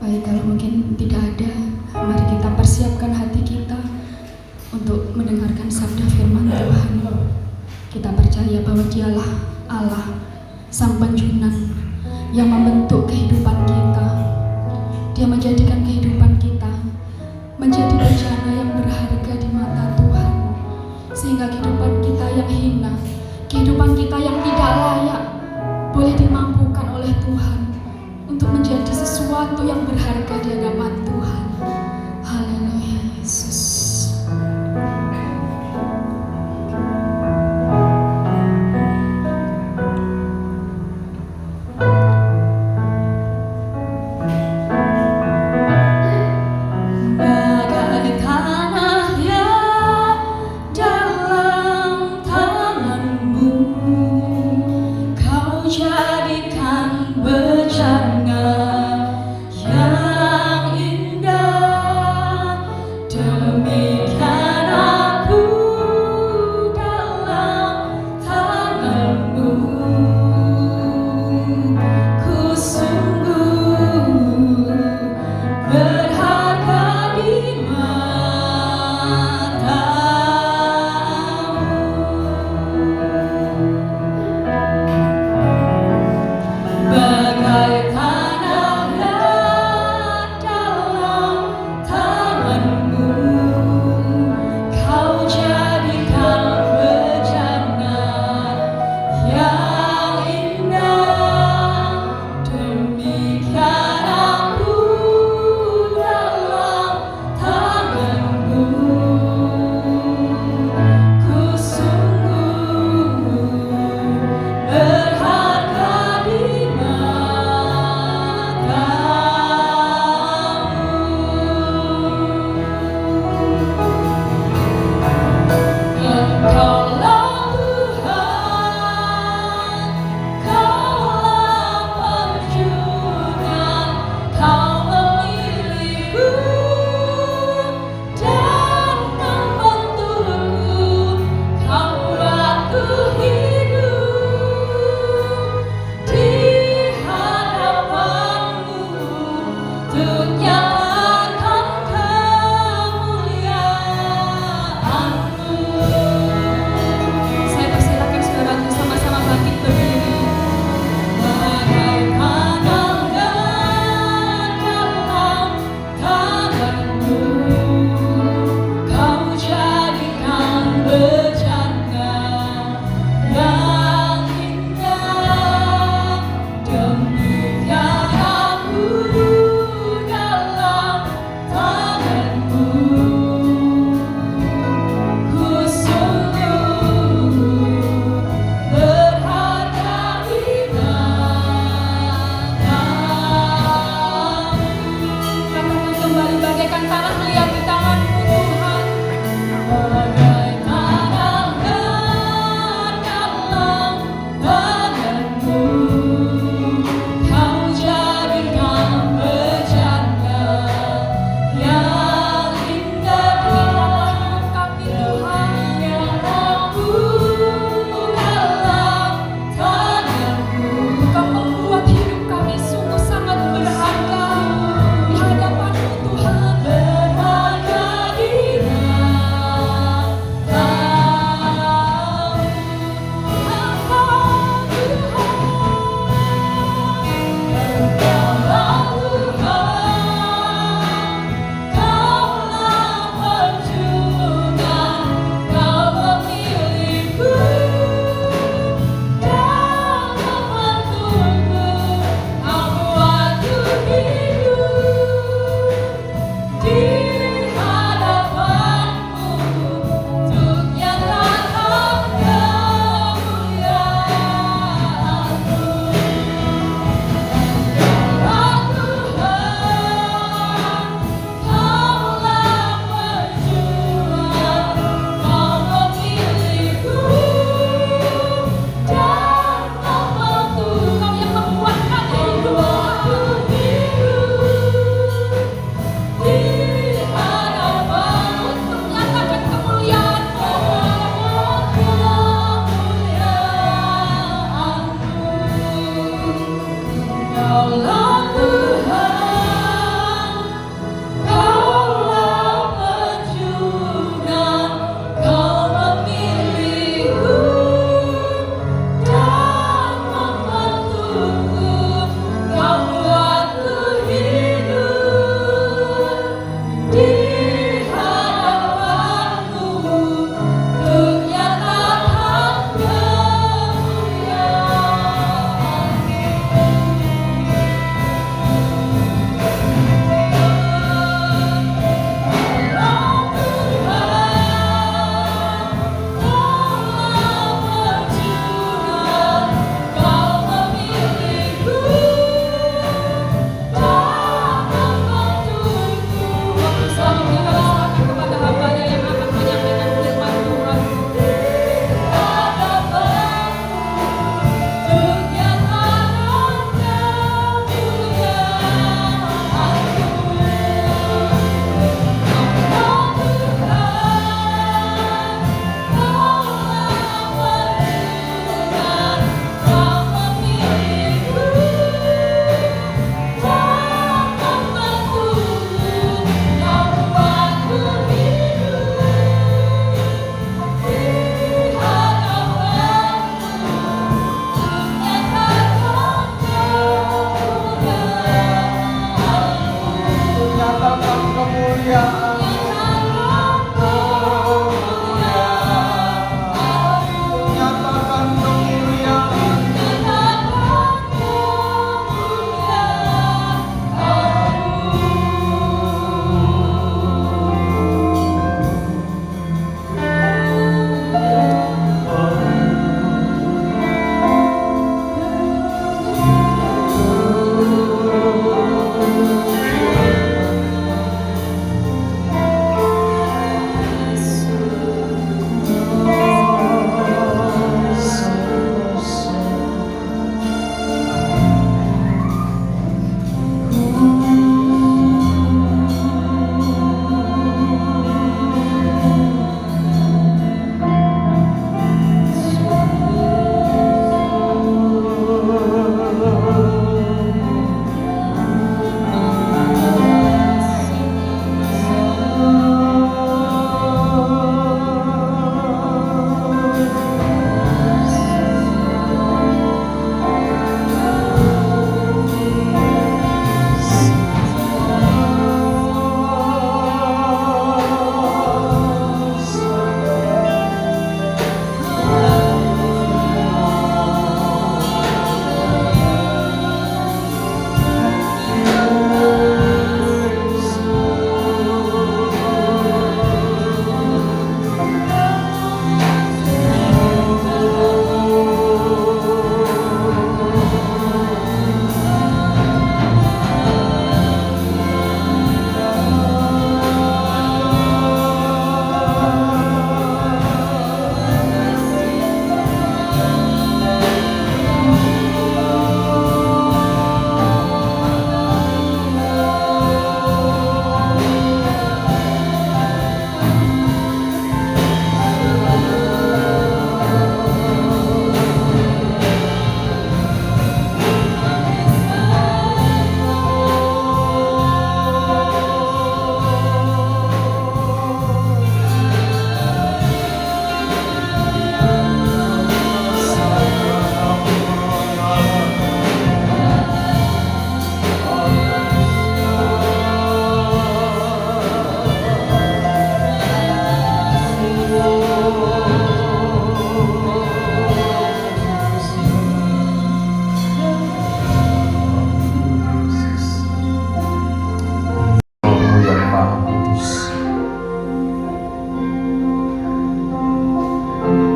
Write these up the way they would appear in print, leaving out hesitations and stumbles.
Baik, kalau mungkin tidak ada, mari kita persiapkan hati kita untuk mendengarkan sabda firman Tuhan. Kita percaya bahwa Dialah Allah, Sang Penjunan yang membentuk kehidupan kita. Dia menjadikan kehidupan kita menjadi bejana yang berharga di mata Tuhan, sehingga kehidupan kita yang hina, kehidupan kita yang tidak layak, boleh dimampukan oleh Tuhan untuk menjadi sesuatu yang berharga di hadapan Tuhan. Haleluya, Yesus.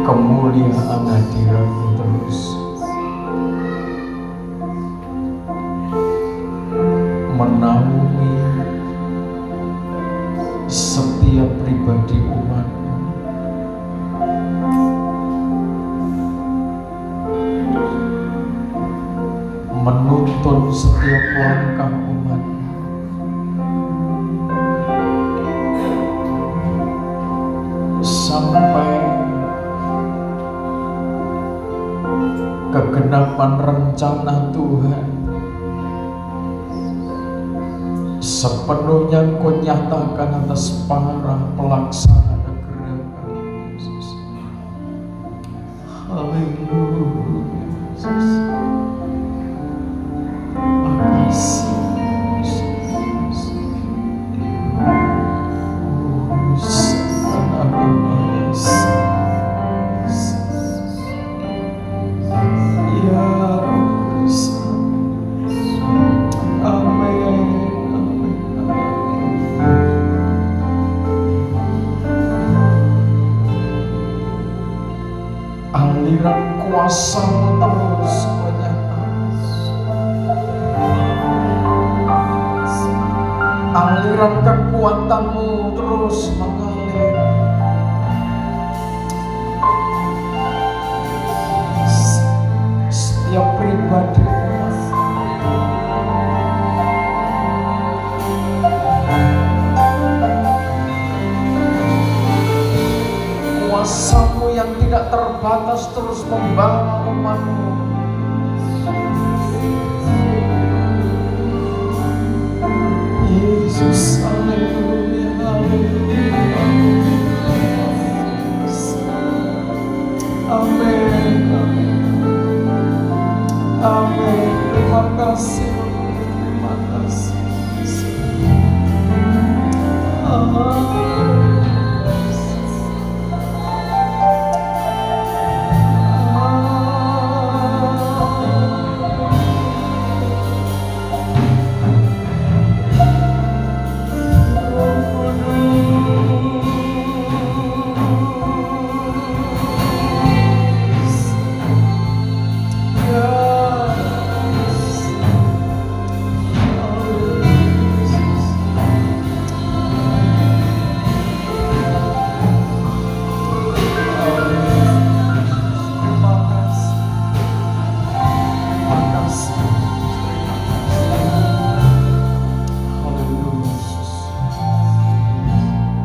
kemuliaan hadirat-Mu terus menaungi setiap pribadi umat-Mu. Menuntun setiap langkah umat-Mu. Sampai kegenapan rencana Tuhan sepenuhnya Kau nyatakan atas para pelaksana gerakan Yesus. Haleluya Yesus. Makasih Yesus. Aliran kuasa-Mu terus menyata, aliran kekuatan-Mu terus mengalir. Setiap pribadi umat, kuasa-Mu yang tidak terbatas terus membawa umat-Mu. Yesus, haleluya, haleluya. Amin, amin. Amin. Terima kasih, terima kasih. Amin.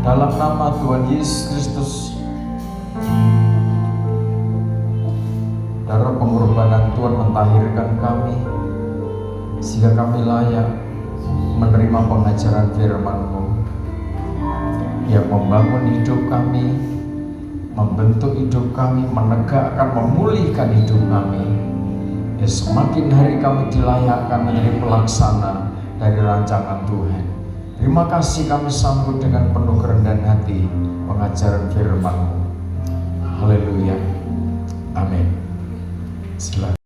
Dalam nama Tuhan Yesus Kristus, darah pengorbanan Tuhan mentahirkan kami, sehingga kami layak menerima pengajaran firman-Mu yang membangun hidup kami, membentuk hidup kami, menegakkan, memulihkan hidup kami. Ya, semakin hari kami dilayakkan menjadi pelaksana dari rancangan Tuhan. Terima kasih kami sambut dengan penuh kerendahan hati pengajaran firman-Mu. Haleluya. Amin. Silakan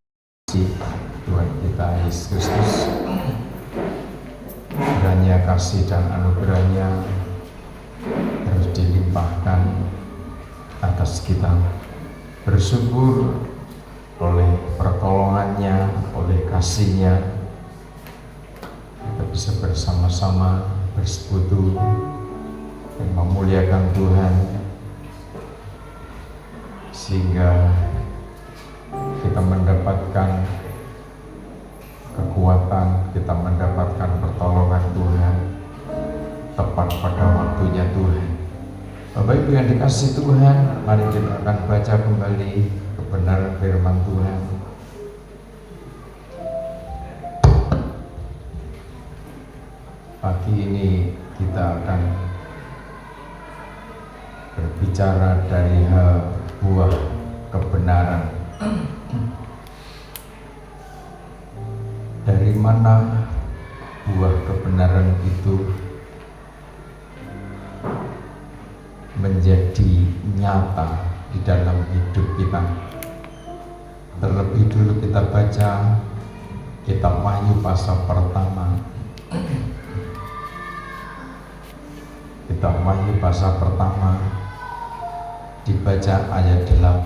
Tuhan kita Yesus Kristus, kiranya kasih dan anugerahnya terus dilimpahkan atas kita. Bersyukur oleh pertolongannya, oleh kasih-Nya, kita bisa bersama-sama bersekutu dan memuliakan Tuhan, sehingga kita mendapatkan kekuatan, kita mendapatkan pertolongan Tuhan tepat pada waktunya Tuhan. Bapak Ibu yang dikasihi Tuhan, mari kita akan baca kembali kebenaran firman Tuhan. Pagi ini kita akan berbicara dari buah kebenaran. Dari mana buah kebenaran itu menjadi nyata di dalam hidup kita? Terlebih dulu kita baca kitab Wahyu pasal pertama. Kitab Wahyu pasal pertama dibaca ayat 8.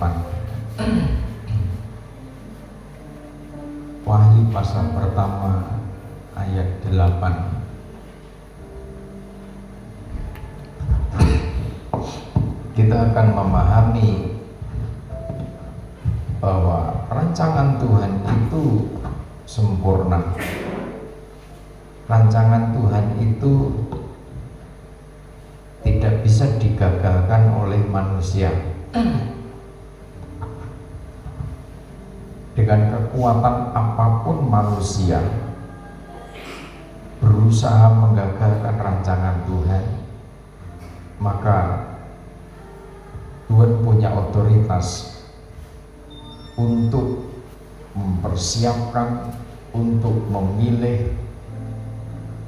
Wahyu pasal pertama ayat 8. Kita akan memahami bahwa rancangan Tuhan itu sempurna. Rancangan Tuhan itu tidak bisa digagalkan oleh manusia. Dengan kekuatan apapun manusia berusaha menggagalkan rancangan Tuhan, maka Tuhan punya otoritas untuk mempersiapkan, untuk memilih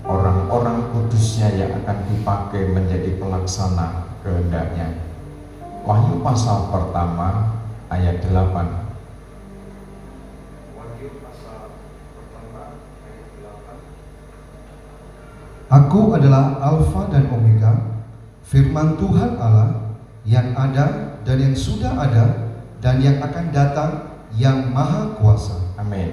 orang-orang kudusnya yang akan dipakai menjadi pelaksana kehendaknya. Wahyu pasal pertama ayat 8. Aku adalah Alfa dan Omega, firman Tuhan Allah, yang ada dan yang sudah ada dan yang akan datang, yang maha kuasa. Amin.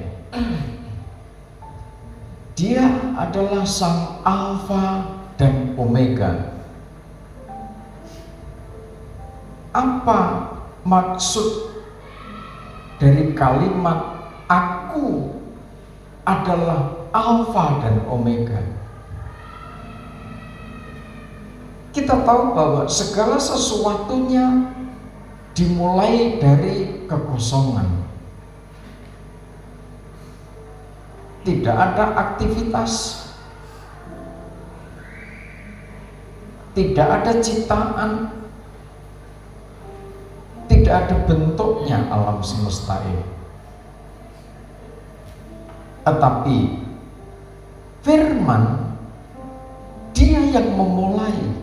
Dia adalah sang Alfa dan Omega. Apa maksud dari kalimat aku adalah Alfa dan Omega? Kita tahu bahwa segala sesuatunya dimulai dari kekosongan. Tidak ada aktivitas, tidak ada ciptaan, tidak ada bentuknya alam semesta ini. Tetapi firman, dia yang memulai.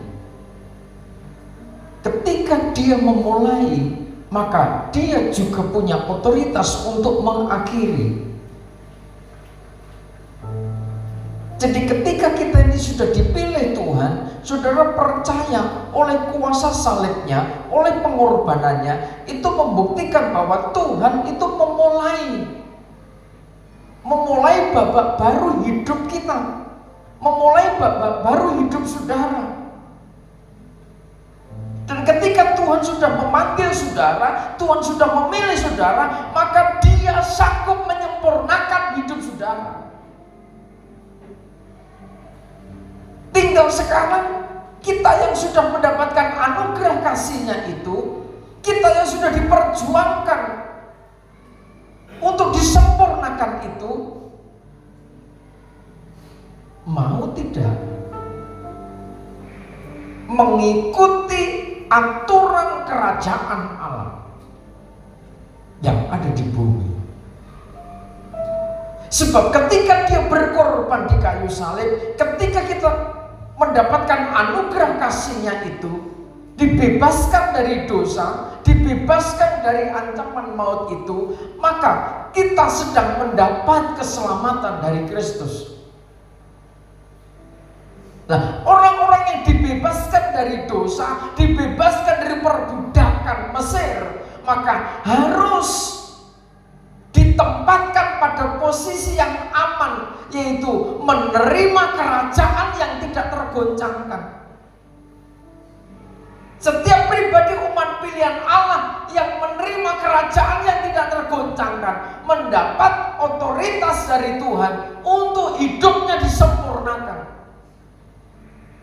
Ketika dia memulai, maka dia juga punya otoritas untuk mengakhiri. Jadi ketika kita ini sudah dipilih Tuhan, saudara percaya oleh kuasa salibnya, oleh pengorbanannya, itu membuktikan bahwa Tuhan itu memulai babak baru hidup kita, memulai babak baru hidup saudara. Dan ketika Tuhan sudah memanggil saudara, Tuhan sudah memilih saudara, maka Dia sanggup menyempurnakan hidup saudara. Tinggal sekarang kita yang sudah mendapatkan anugerah kasih-Nya itu, kita yang sudah diperjuangkan untuk disempurnakan itu, mau tidak mengikuti aturan kerajaan Allah yang ada di bumi. Sebab ketika Dia berkorban di kayu salib, ketika kita mendapatkan anugerah kasih-Nya itu, dibebaskan dari dosa, dibebaskan dari ancaman maut itu, maka kita sedang mendapat keselamatan dari Kristus. Nah, orang-orang yang dibebaskan dari dosa, dibebaskan dari perbudakan Mesir, maka harus ditempatkan pada posisi yang aman, yaitu menerima kerajaan yang tidak tergoncangkan. Setiap pribadi umat pilihan Allah yang menerima kerajaan yang tidak tergoncangkan mendapat otoritas dari Tuhan untuk hidupnya disempurnakan.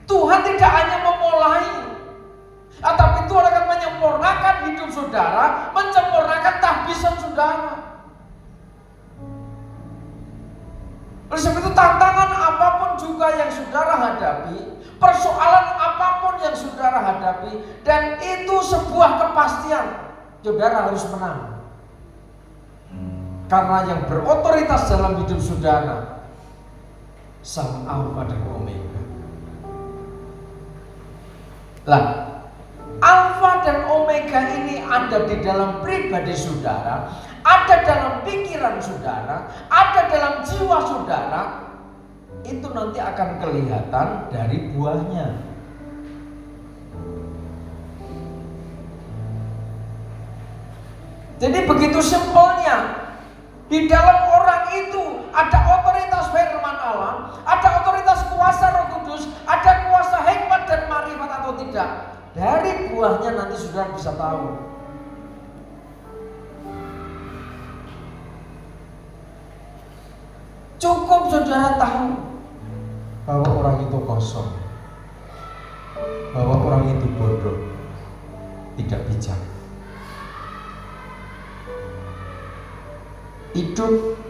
Tuhan tidak hanya memulai, tetapi Tuhan akan menyempurnakan hidup saudara, menyempurnakan tahbisan saudara. Oleh sebab itu, tantangan apapun juga yang saudara hadapi, persoalan apapun yang saudara hadapi, dan itu sebuah kepastian, saudara harus menang. Karena yang berotoritas dalam hidup saudara, Sang Alfa dan Omega. Lah, Alfa dan Omega ini ada di dalam pribadi saudara, ada dalam pikiran saudara, ada dalam jiwa saudara. Itu nanti akan kelihatan dari buahnya. Jadi begitu simpelnya. Di dalam orang itu ada otoritas firman Allah, ada otoritas kuasa Roh Kudus, ada kuasa hikmat dan marifat atau tidak. Dari buahnya nanti saudara bisa tahu. Cukup saudara tahu bahwa orang itu kosong, bahwa orang itu bodoh, tidak bijak. Hidup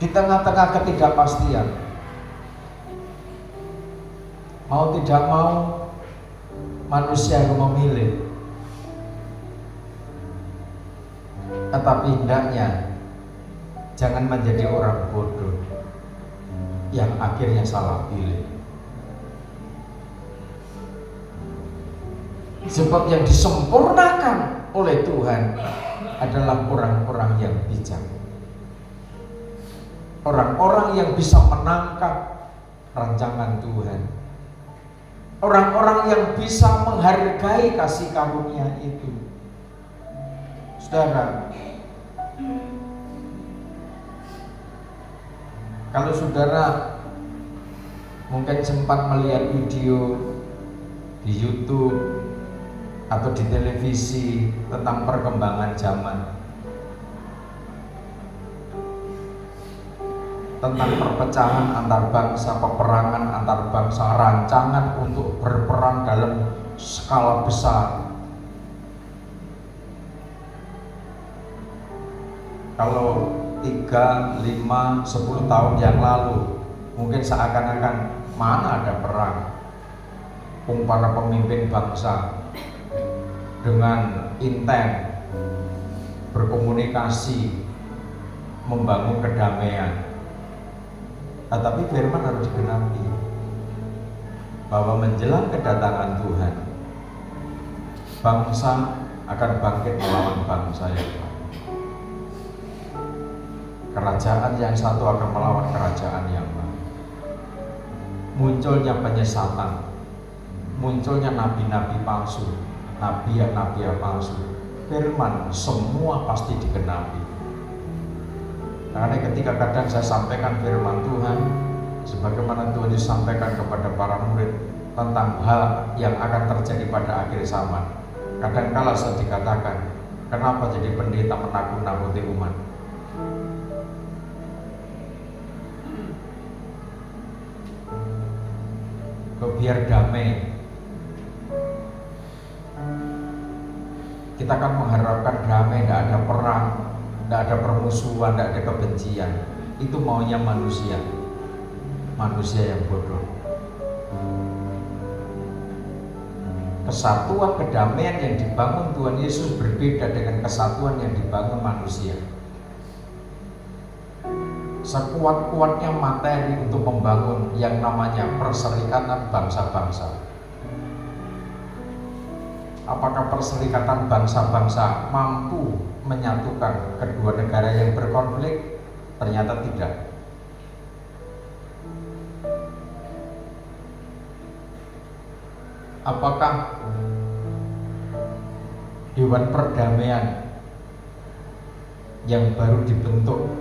di tengah-tengah ketidakpastian. Mau tidak mau manusia harus memilih. Tetapi hendaknya jangan menjadi orang bodoh yang akhirnya salah pilih. Sebab yang disempurnakan oleh Tuhan adalah orang-orang yang bijak, orang-orang yang bisa menangkap rancangan Tuhan, orang-orang yang bisa menghargai kasih karunia itu. Saudara, kalau saudara mungkin sempat melihat video di YouTube atau di televisi tentang perkembangan zaman, tentang perpecahan antar bangsa, peperangan antar bangsa, rancangan untuk berperang dalam skala besar. Kalau 3, 5, 10 tahun yang lalu mungkin seakan-akan mana ada perang, para pemimpin bangsa dengan intens berkomunikasi membangun kedamaian. Tetapi firman harus digenapi bahwa menjelang kedatangan Tuhan, bangsa akan bangkit melawan bangsa yang lain. Kerajaan yang satu akan melawan kerajaan yang lain. Munculnya penyesatan, munculnya nabi-nabi palsu, nabi palsu. Firman semua pasti digenapi. Karena ketika kadang saya sampaikan firman Tuhan, sebagaimana Tuhan disampaikan kepada para murid tentang hal yang akan terjadi pada akhir zaman, kadang-kala saya dikatakan, kenapa jadi pendeta menakut-nakuti umat? Kok biar damai? Kita akan mengharapkan damai, tidak ada perang, tidak ada permusuhan, tidak ada kebencian. Itu maunya manusia, manusia yang bodoh. Kesatuan kedamaian yang dibangun Tuhan Yesus berbeda dengan kesatuan yang dibangun manusia. Sekuat-kuatnya materi untuk membangun yang namanya perserikatan bangsa-bangsa. Apakah perserikatan bangsa-bangsa mampu menyatukan kedua negara yang berkonflik? Ternyata tidak. Apakah Dewan Perdamaian yang baru dibentuk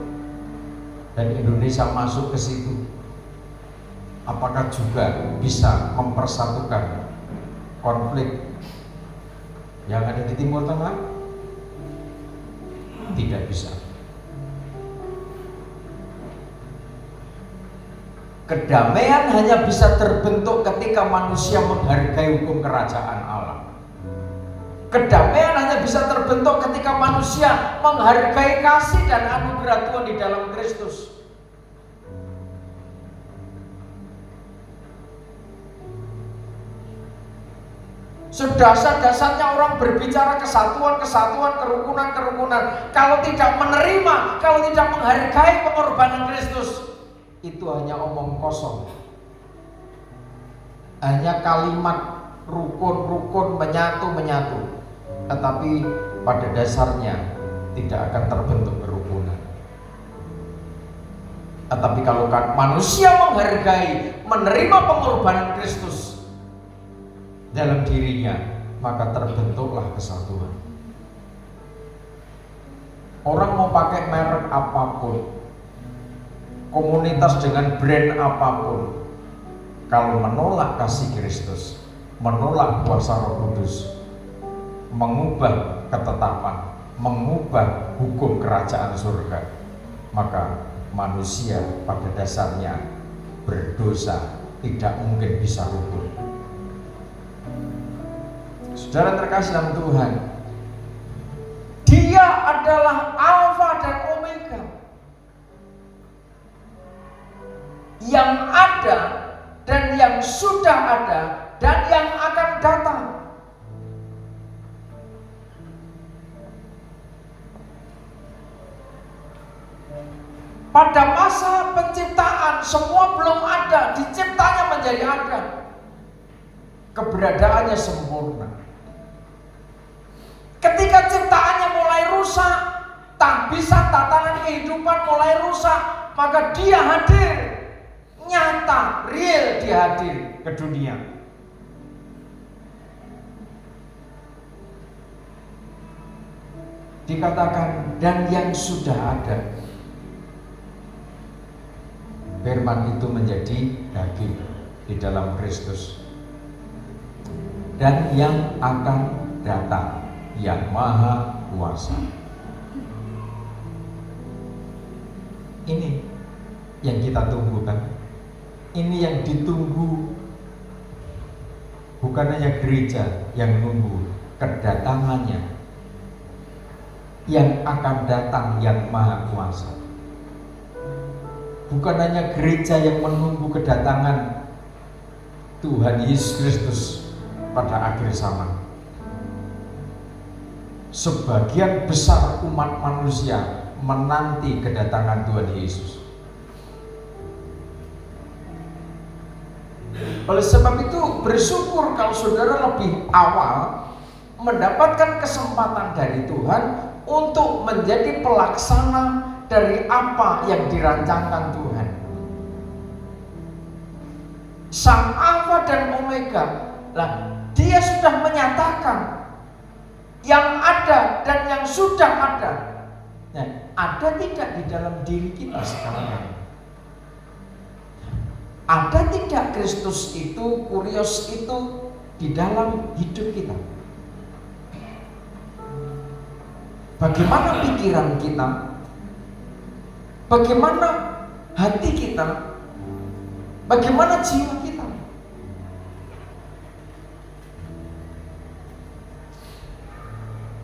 dan Indonesia masuk ke situ, apakah juga bisa mempersatukan konflik yang ada di Timur Tengah? Tidak bisa. Kedamaian hanya bisa terbentuk ketika manusia menghargai hukum kerajaan Allah. Kedamaian hanya bisa terbentuk ketika manusia menghargai kasih dan anugerah Tuhan di dalam Kristus. Sedasar-dasarnya orang berbicara kesatuan, kerukunan. Kalau tidak menerima, kalau tidak menghargai pengorbanan Kristus, itu hanya omong kosong. Hanya kalimat rukun, menyatu. Tetapi pada dasarnya tidak akan terbentuk kerukunan. Tetapi kalau manusia menghargai, menerima pengorbanan Kristus dalam dirinya, maka terbentuklah kesatuan. Orang mau pakai merek apapun, komunitas dengan brand apapun, kalau menolak kasih Kristus, menolak kuasa Roh Kudus, mengubah ketetapan, mengubah hukum kerajaan surga, maka manusia pada dasarnya berdosa, tidak mungkin bisa rukun. Saudara terkasih dalam Tuhan, Dia adalah Alfa dan Omega, yang ada dan yang sudah ada dan yang akan datang. Pada masa penciptaan semua belum ada, diciptanya menjadi ada. Keberadaannya sempurna. Ketika ciptaannya mulai rusak, tak bisa tatanan kehidupan mulai rusak, maka Dia hadir, nyata, real Dia hadir ke dunia. Dikatakan dan yang sudah ada. Firman itu menjadi daging di dalam Kristus. Dan yang akan datang, yang maha kuasa. Ini yang kita tunggukan. Ini yang ditunggu. Bukan hanya gereja yang menunggu kedatangannya, yang akan datang yang maha kuasa. Bukan hanya gereja yang menunggu kedatangan Tuhan Yesus Kristus pada akhir zaman. Sebagian besar umat manusia menanti kedatangan Tuhan Yesus. Oleh sebab itu bersyukur kalau saudara lebih awal mendapatkan kesempatan dari Tuhan untuk menjadi pelaksana dari apa yang dirancangkan Tuhan. Sang Alfa dan Omega, Dia sudah menyatakan yang ada dan yang sudah ada. Ada tidak di dalam diri kita sekarang? Ada tidak Kristus itu, Kurios itu di dalam hidup kita? Bagaimana pikiran kita? Bagaimana hati kita? Bagaimana jiwa kita?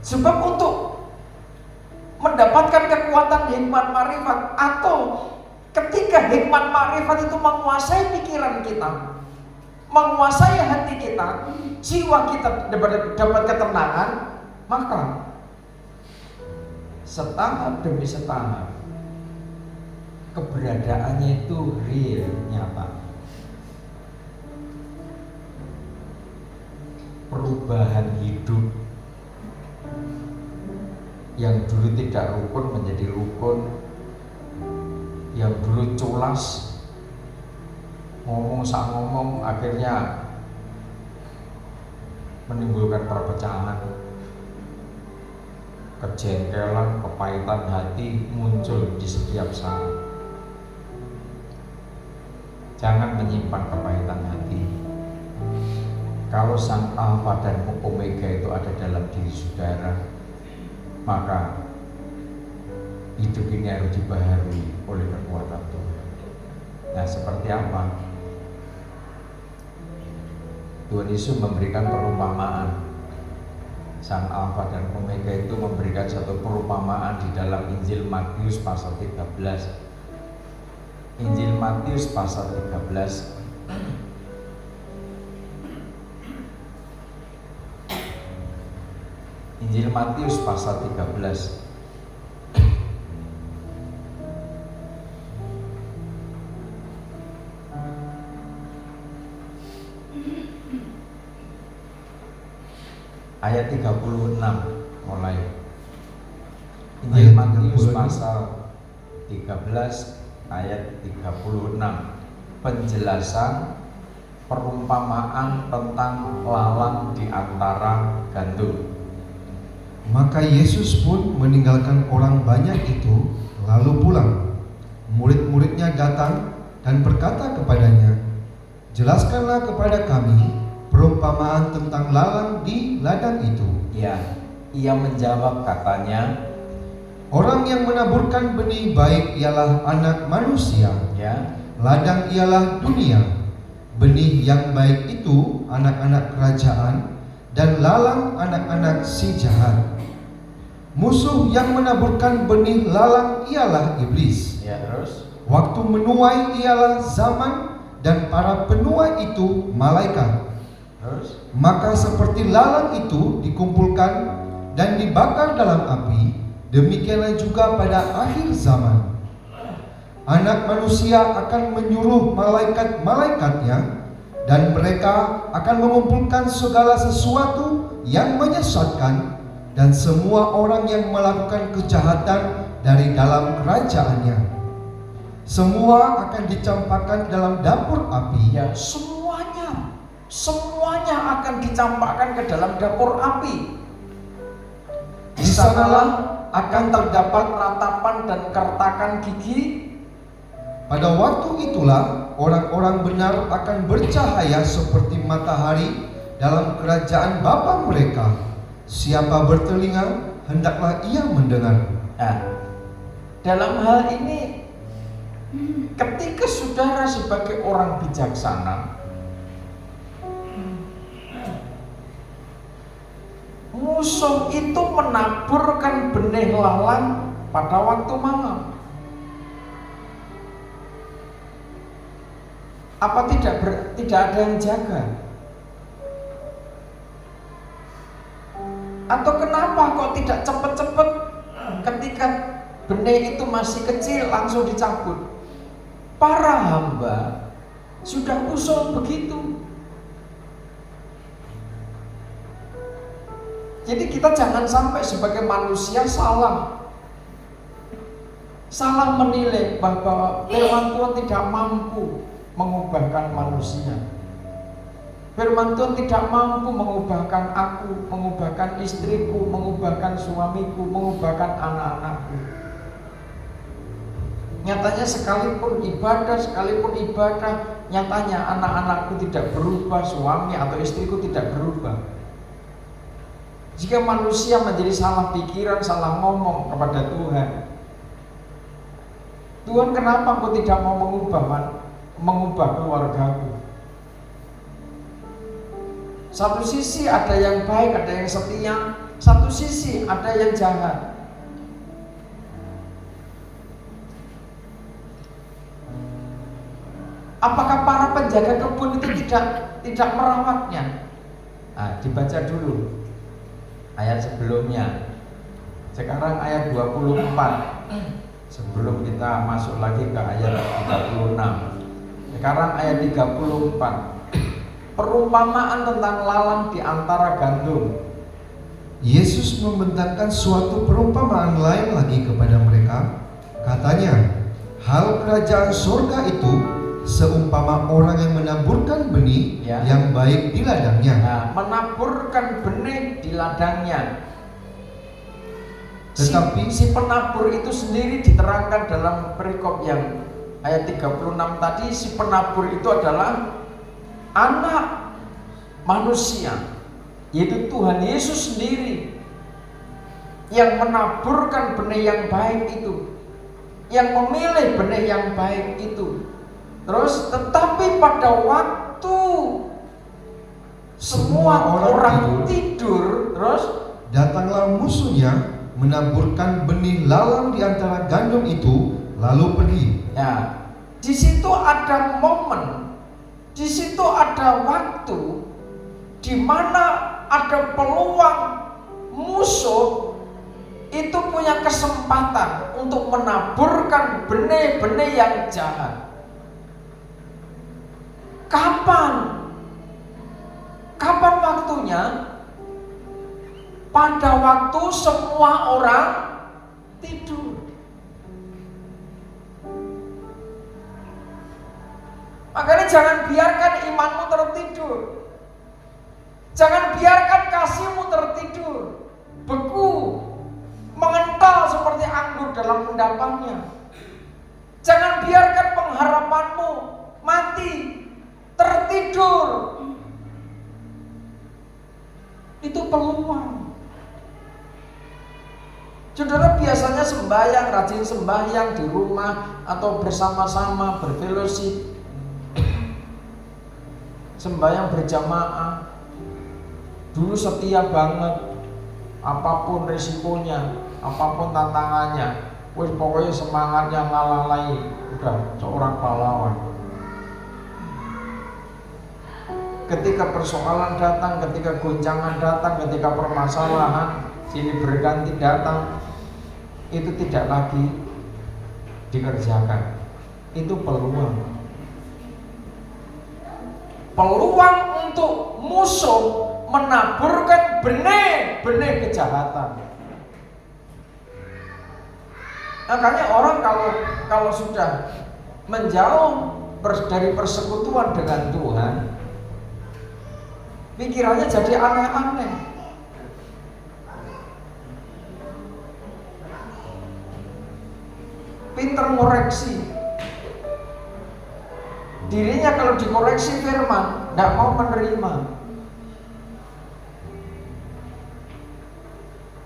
Sebab untuk mendapatkan kekuatan hikmat marifat, atau ketika hikmat marifat itu menguasai pikiran kita, menguasai hati kita, jiwa kita dapat ketenangan, maka setahap demi setahap keberadaannya itu real, nyata. Perubahan hidup yang dulu tidak rukun menjadi rukun, yang dulu culas, ngomong akhirnya menimbulkan perpecahan, kejengkelan, kepahitan hati muncul di setiap saat. Jangan menyimpan kepahitan hati. Kalau Sang Alfa dan Omega itu ada dalam diri saudara, maka hidup ini harus dibaharui oleh kekuatan Tuhan. Nah, seperti apa? Tuhan Yesus memberikan perumpamaan. Sang Alfa dan Omega itu memberikan satu perumpamaan di dalam Injil Matius pasal 13. Injil Matius pasal 13. Injil Matius pasal 13. Ayat 36 mulai. Injil Matius pasal 13 ayat 36, penjelasan perumpamaan tentang lalang di antara gandum. Maka Yesus pun meninggalkan orang banyak itu, lalu pulang. Murid-muridnya datang dan berkata kepadanya, "Jelaskanlah kepada kami perumpamaan tentang lalang di ladang itu." Ya, ia menjawab katanya, Orang yang menaburkan benih baik ialah Anak Manusia. ya, Ladang ialah dunia. Benih yang baik itu anak-anak kerajaan, dan lalang anak-anak si jahat. Musuh yang menaburkan benih lalang ialah iblis. ya terus, Waktu menuai ialah zaman, dan para penuai itu malaikat. terus, Maka seperti lalang itu dikumpulkan dan dibakar dalam api, demikianlah juga pada akhir zaman. Anak Manusia akan menyuruh malaikat-malaikatnya, dan mereka akan mengumpulkan segala sesuatu yang menyesatkan dan semua orang yang melakukan kejahatan dari dalam kerajaannya. Semua akan dicampakkan dalam dapur api. ya, semuanya akan dicampakkan ke dalam dapur api. Di sanalah akan terdapat ratapan dan kertakan gigi. Pada waktu itulah orang-orang benar akan bercahaya seperti matahari dalam kerajaan Bapa mereka. Siapa bertelinga, hendaklah ia mendengar. Nah, dalam hal ini, ketika saudara sebagai orang bijaksana musuh itu menaburkan benih lalang pada waktu malam, apa tidak ada yang jaga? Atau kenapa kok tidak cepat-cepat ketika benih itu masih kecil langsung dicabut? Para hamba sudah usul begitu. Jadi kita jangan sampai sebagai manusia salah menilai bahwa firman Tuhan tidak mampu mengubahkan manusia. Firman Tuhan tidak mampu mengubahkan aku, mengubahkan istriku, mengubahkan suamiku, mengubahkan anak-anakku. Nyatanya sekalipun ibadah, nyatanya anak-anakku tidak berubah, suami atau istriku tidak berubah. Jika manusia menjadi salah pikiran, salah ngomong kepada Tuhan, Tuhan kenapa Engkau tidak mau mengubah keluargaku? Satu sisi ada yang baik, ada yang setia. Satu sisi ada yang jahat. Apakah para penjaga kebun itu tidak merawatnya? Nah, dibaca dulu ayat sebelumnya. Sekarang ayat 24. Sebelum kita masuk lagi ke ayat 36. Sekarang ayat 34. Perumpamaan tentang lalang di antara gandum. Yesus membentangkan suatu perumpamaan lain lagi kepada mereka. Katanya, hal kerajaan surga itu seumpama orang yang menaburkan benih yang baik di ladangnya. Nah, menaburkan benih di ladangnya. Tetapi si penabur itu sendiri diterangkan dalam perikop yang ayat 36 tadi. Si penabur itu adalah Anak Manusia, yaitu Tuhan Yesus sendiri, yang menaburkan benih yang baik itu, yang memilih benih yang baik itu. Terus tetapi pada waktu semua orang tidur, terus datanglah musuhnya menaburkan benih lalang di antara gandum itu, lalu pergi. Ya, di situ ada momen, di situ ada waktu di mana ada peluang musuh itu punya kesempatan untuk menaburkan benih-benih yang jahat. Kapan waktunya? Pada waktu semua orang tidur. Makanya jangan biarkan imanmu tertidur. Jangan biarkan kasihmu tertidur. beku, mengental seperti anggur dalam endapannya. Jangan biarkan pengharapanmu mati, tertidur. Itu peluang. Saudara biasanya sembahyang, rajin sembahyang di rumah atau bersama-sama berfellowship, sembahyang berjamaah. Dulu setia banget, apapun risikonya, apapun tantangannya, wis pokoknya semangatnya ngalalai, udah seorang pahlawan. Ketika persoalan datang, ketika goncangan datang, ketika permasalahan silih berganti datang, itu tidak lagi dikerjakan. Itu peluang. Peluang untuk musuh menaburkan benih-benih kejahatan. Makanya orang kalau sudah menjauh dari persekutuan dengan Tuhan, pikirannya jadi aneh-aneh. Pinter ngoreksi. Dirinya kalau dikoreksi firman, tidak mau menerima.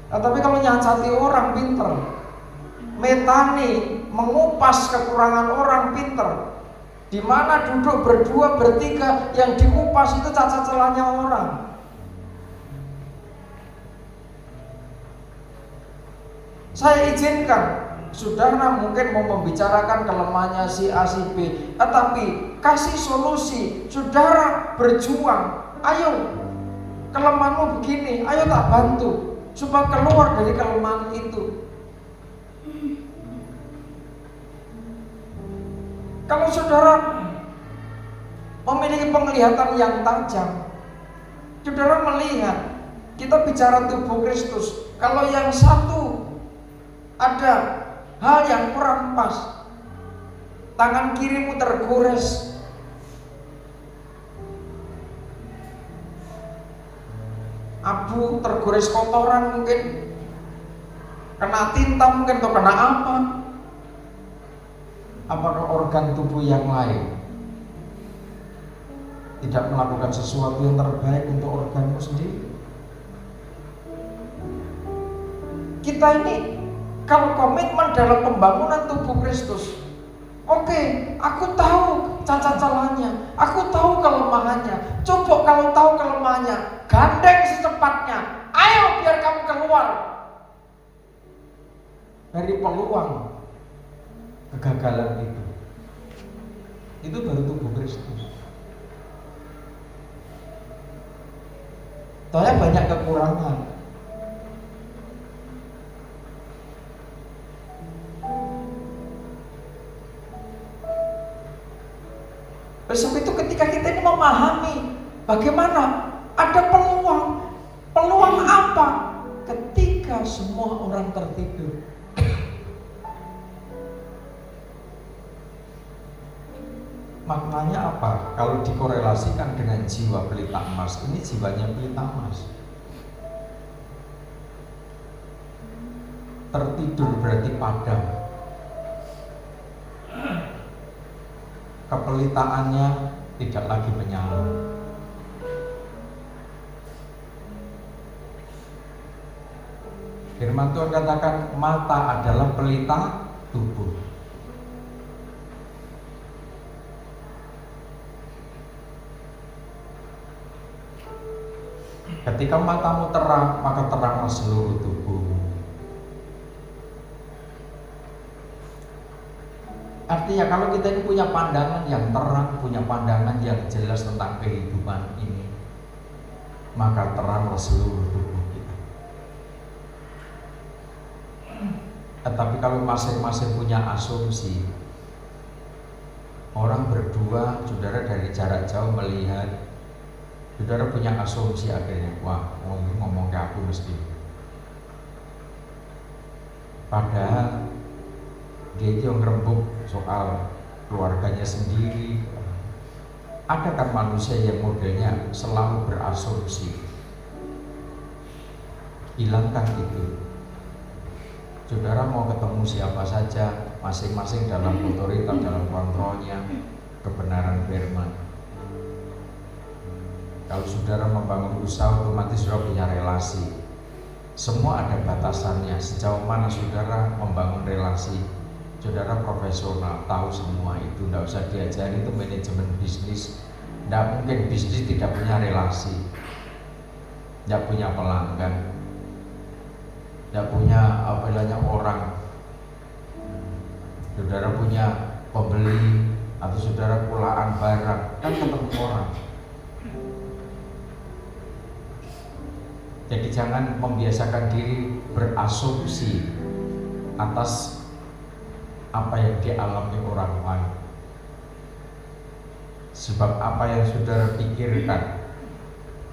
Tapi kalau nyacati orang pinter, metani, mengupas kekurangan orang pinter. Di mana duduk berdua bertiga, yang dikupas itu cacat celahnya orang. Saya izinkan saudara mungkin mau membicarakan kelemahannya si A, si B, tetapi kasih solusi. Saudara berjuang, ayo kelemahanmu begini, ayo tak bantu supaya keluar dari kelemahan itu. Kalau saudara memiliki penglihatan yang tajam, saudara melihat, kita bicara tubuh Kristus, kalau yang satu ada hal yang kurang pas, tangan kirimu tergores, abu tergores kotoran mungkin, kena tinta mungkin, atau kena apa. Apakah organ tubuh yang lain tidak melakukan sesuatu yang terbaik untuk organmu sendiri? Kita ini kalau komitmen dalam pembangunan tubuh Kristus, oke, aku tahu cacat celahnya, aku tahu kelemahannya. Coba kalau tahu kelemahannya, gandeng secepatnya. Ayo biar kamu keluar dari peluang kegagalan itu. Itu baru tubuh Kristus. Soalnya banyak kekurangan. Sebab itu ketika kita ini memahami bagaimana ada peluang. Peluang apa? Ketika semua orang tertidur. Maknanya apa? Kalau dikorelasikan dengan jiwa pelita emas, ini jiwanya pelita emas. Tertidur berarti padam. Kepelitaannya tidak lagi menyala. Firman Tuhan katakan mata adalah pelita tubuh. Ketika matamu terang, maka teranglah seluruh tubuhmu. Artinya kalau kita ini punya pandangan yang terang, punya pandangan yang jelas tentang kehidupan ini, maka teranglah seluruh tubuh kita. Tetapi kalau masing-masing punya asumsi, orang berdua, saudara dari jarak jauh melihat, saudara punya asumsi akhirnya, wah, ngomong ke aku mesti. Padahal dia itu yang ngerembuk soal keluarganya sendiri. Ada kan manusia yang modelnya selalu berasumsi. Hilangkan itu. Saudara mau ketemu siapa saja, masing-masing dalam otoritas, dalam kontrolnya kebenaran firman. Kalau saudara membangun usaha, otomatis saudara punya relasi. Semua ada batasannya. Sejauh mana saudara membangun relasi. Saudara profesional, tahu semua itu. Tidak usah diajari, itu manajemen bisnis. Tidak mungkin bisnis tidak punya relasi, tidak punya pelanggan, tidak punya orang. Saudara punya pembeli atau saudara pulaan barang, kan ketemu orang. Jadi jangan membiasakan diri berasumsi atas apa yang dialami orang lain. Sebab apa yang saudara pikirkan,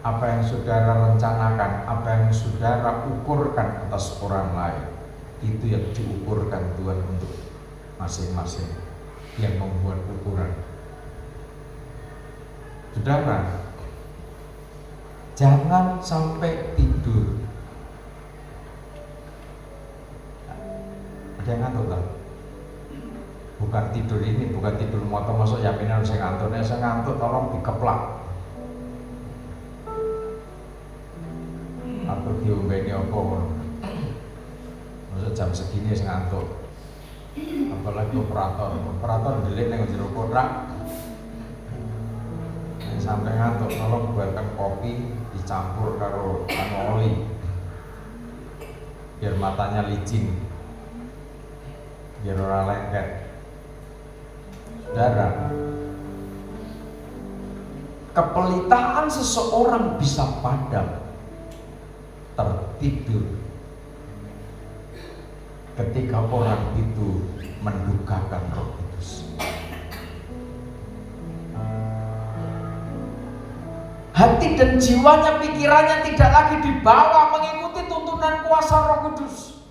apa yang saudara rencanakan, apa yang saudara ukurkan atas orang lain, itu yang diukurkan Tuhan untuk masing-masing yang membuat ukuran. Saudara, jangan sampai tidur. Ada yang ngantuk tak? Bukan tidur ini, bukan tidur moto masuk yakinan saya ngantuknya, saya ngantuk tolong dikeplak atau diombeni apa. Maksud jam segini saya ngantuk. Apalagi operator delik yang jero kotak. Sampai ngantuk tolong buatkan kopi dicampur karo oli biar matanya licin, biar orang lengket. Saudara, kepelitaan seseorang bisa padam, tertidur ketika orang itu mendukakan Roh Kudus. Hati dan jiwanya, pikirannya tidak lagi dibawa mengikuti tuntunan kuasa Roh Kudus,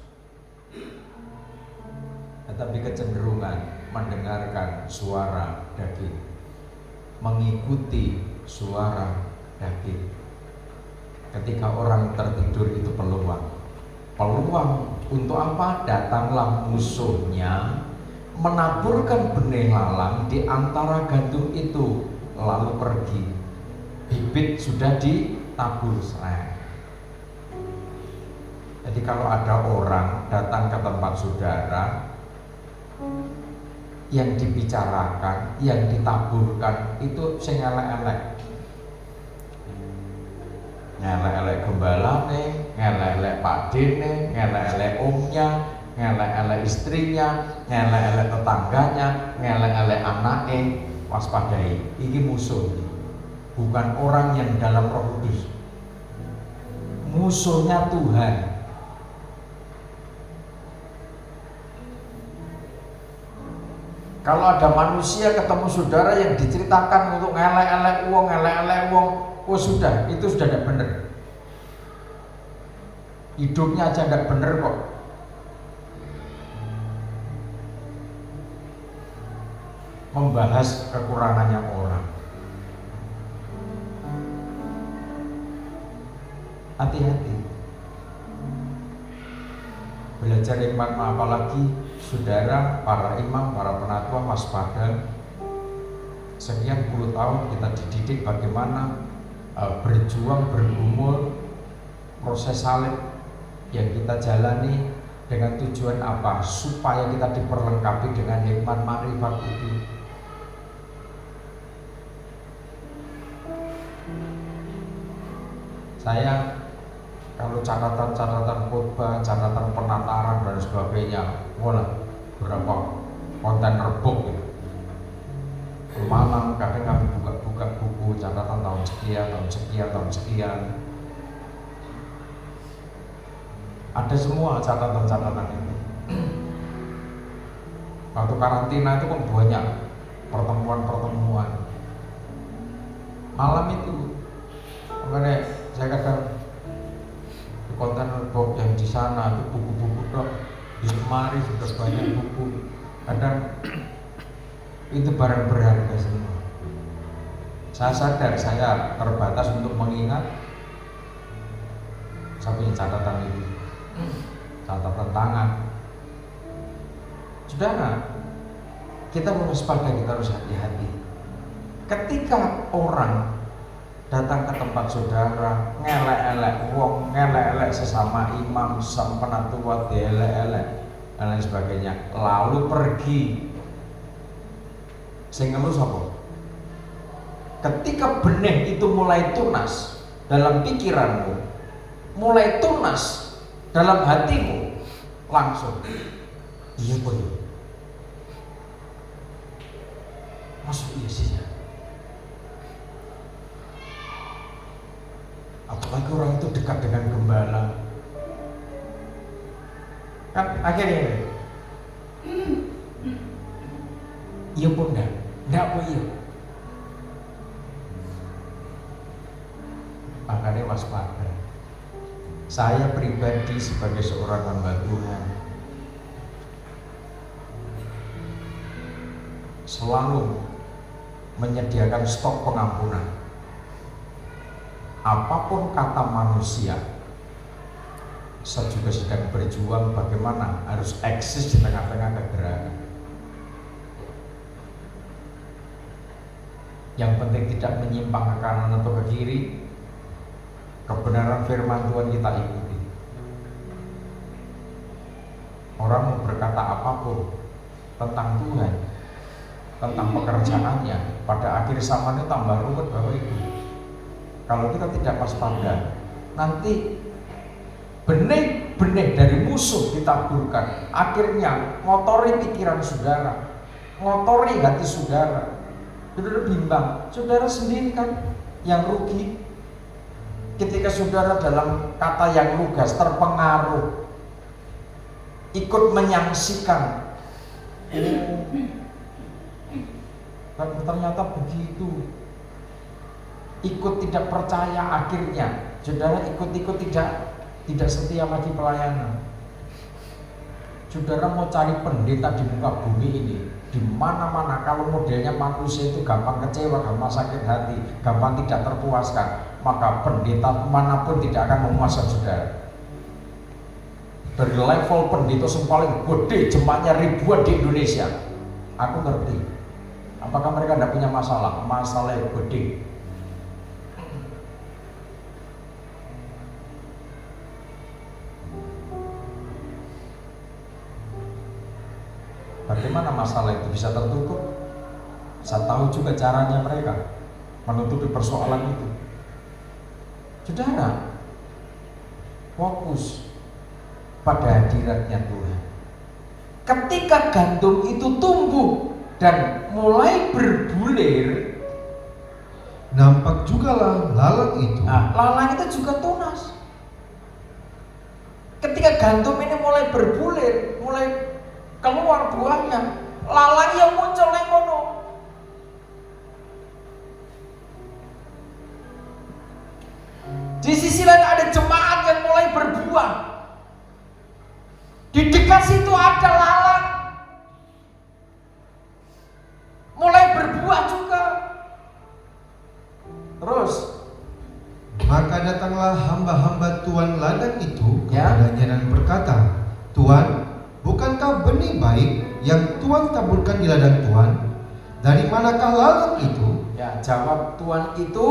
tetapi kecenderungan mendengarkan suara daging, mengikuti suara daging. Ketika orang tertidur itu peluang untuk apa? Datanglah musuhnya, menaburkan benih lalang di antara gandum itu, lalu pergi. Bibit sudah ditabur serang. Jadi kalau ada orang datang ke tempat saudara, yang dibicarakan, yang ditaburkan itu sing elek-elek. Ngelek-elek gembalane, ngelek-elek pakdene, ngelek-elek omnya, ngelek-elek istrinya, ngelek-elek tetangganya, ngelek-elek anaknya. Waspadai, ini musuh. Bukan orang yang dalam Roh Kudus. Musuhnya Tuhan. Kalau ada manusia ketemu saudara yang diceritakan untuk ngelek-elek uang, oh sudah, itu sudah tidak benar. Hidupnya aja tidak benar kok. Membahas kekurangannya orang. Hati-hati. Belajar hikmat, apalagi saudara, para imam, para penatua, waspada. Sekian puluh tahun kita dididik bagaimana berjuang, bergumul, proses salib yang kita jalani dengan tujuan apa? Supaya kita diperlengkapi dengan hikmat makrifat itu. Saya kalau catatan-catatan khotbah, catatan penataran dan sebagainya, wala berapa konten rebuk gitu. Malam kadang kami buka buku catatan tahun sekian. Ada semua catatan-catatan itu. Waktu karantina itu kan banyak pertemuan. Malam itu, makanya saya kadang konten rebuk yang di sana itu buku-buku dok, di lemari sudah banyak buku. Kadang itu barang berharga semua. Saya sadar saya terbatas untuk mengingat. Saya punya catatan itu, catatan tangan. Saudara, kita harus waspada, kita harus hati-hati. Ketika orang datang ke tempat saudara, ngelek-elek wong, ngelek-elek sesama imam, sesama penatua, dielek-elek dan lain sebagainya, lalu pergi, sing ngeluh sapa? Ketika benih itu mulai tunas dalam pikiranmu, mulai tunas dalam hatimu, langsung iya boy, masuk iya sih ya. Apalagi orang itu dekat dengan gembala, kan akhirnya iya pun enggak apa iya. Makanya waspada. Saya pribadi sebagai seorang hamba Tuhan selalu menyediakan stok pengampunan. Apapun kata manusia, saya juga sedang berjuang bagaimana harus eksis di tengah-tengah kegerakan. Yang penting tidak menyimpang ke kanan atau ke kiri. Kebenaran firman Tuhan kita ikuti. Orang mau berkata apapun tentang Tuhan, tentang pekerjaannya, pada akhir zaman itu tambah rumit Bapak Ibu. Kalau kita tidak waspada, nanti benih-benih dari musuh ditaburkan, akhirnya ngotori pikiran saudara, ngotori hati saudara. Saudara bimbang, saudara sendiri kan yang rugi. Ketika saudara dalam kata yang lugas terpengaruh, ikut menyaksikan, ternyata begitu, ikut tidak percaya, akhirnya saudara ikut-ikut tidak setia lagi pelayanan. Saudara mau cari pendeta di muka bumi ini, di mana-mana, kalau modelnya manusia itu gampang kecewa, gampang sakit hati, gampang tidak terpuaskan, maka pendeta manapun tidak akan memuaskan saudara. Dari level pendeta yang paling gede, jemaatnya ribuan di Indonesia, aku ngerti. Apakah mereka tidak punya masalah? Masalah yang gede. Bagaimana masalah itu bisa tertutup? Saya tahu juga caranya mereka menutupi persoalan itu. Saudara, fokus pada hadiratnya Tuhan. Ketika gandum itu tumbuh dan mulai berbulir, nampak jugalah lalang itu. Nah, lalang itu juga tunas. Ketika gandum ini mulai berbulir, mulai keluar buahnya, lalang yang muncul yang kono. Di sisi lain ada jemaat yang mulai berbuah. Di dekat situ ada lalang, mulai berbuah juga. Terus, maka datanglah hamba-hamba Tuhan ladang itu kepadanya dan berkata, Tuhan, bukankah benih baik yang Tuhan taburkan di ladang Tuhan? Dari manakah lalang itu? Ya, jawab Tuhan itu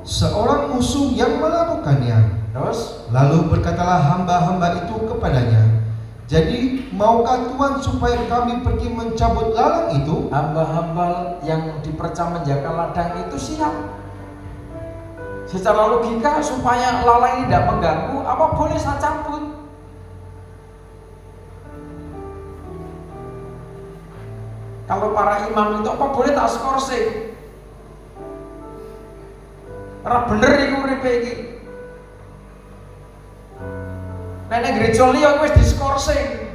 seorang musuh yang melakukannya. Terus, lalu berkatalah hamba-hamba itu kepadanya, jadi maukah Tuhan supaya kami pergi mencabut lalang itu? Hamba-hamba yang dipercaya menjaga ladang itu siap. Secara logika supaya lalang ini tidak mengganggu, apa boleh saya cabut? Kalau para imam itu apa boleh tak skorsing? Ora bener iku uripe iki. Nek gereja liya wis diskorsing.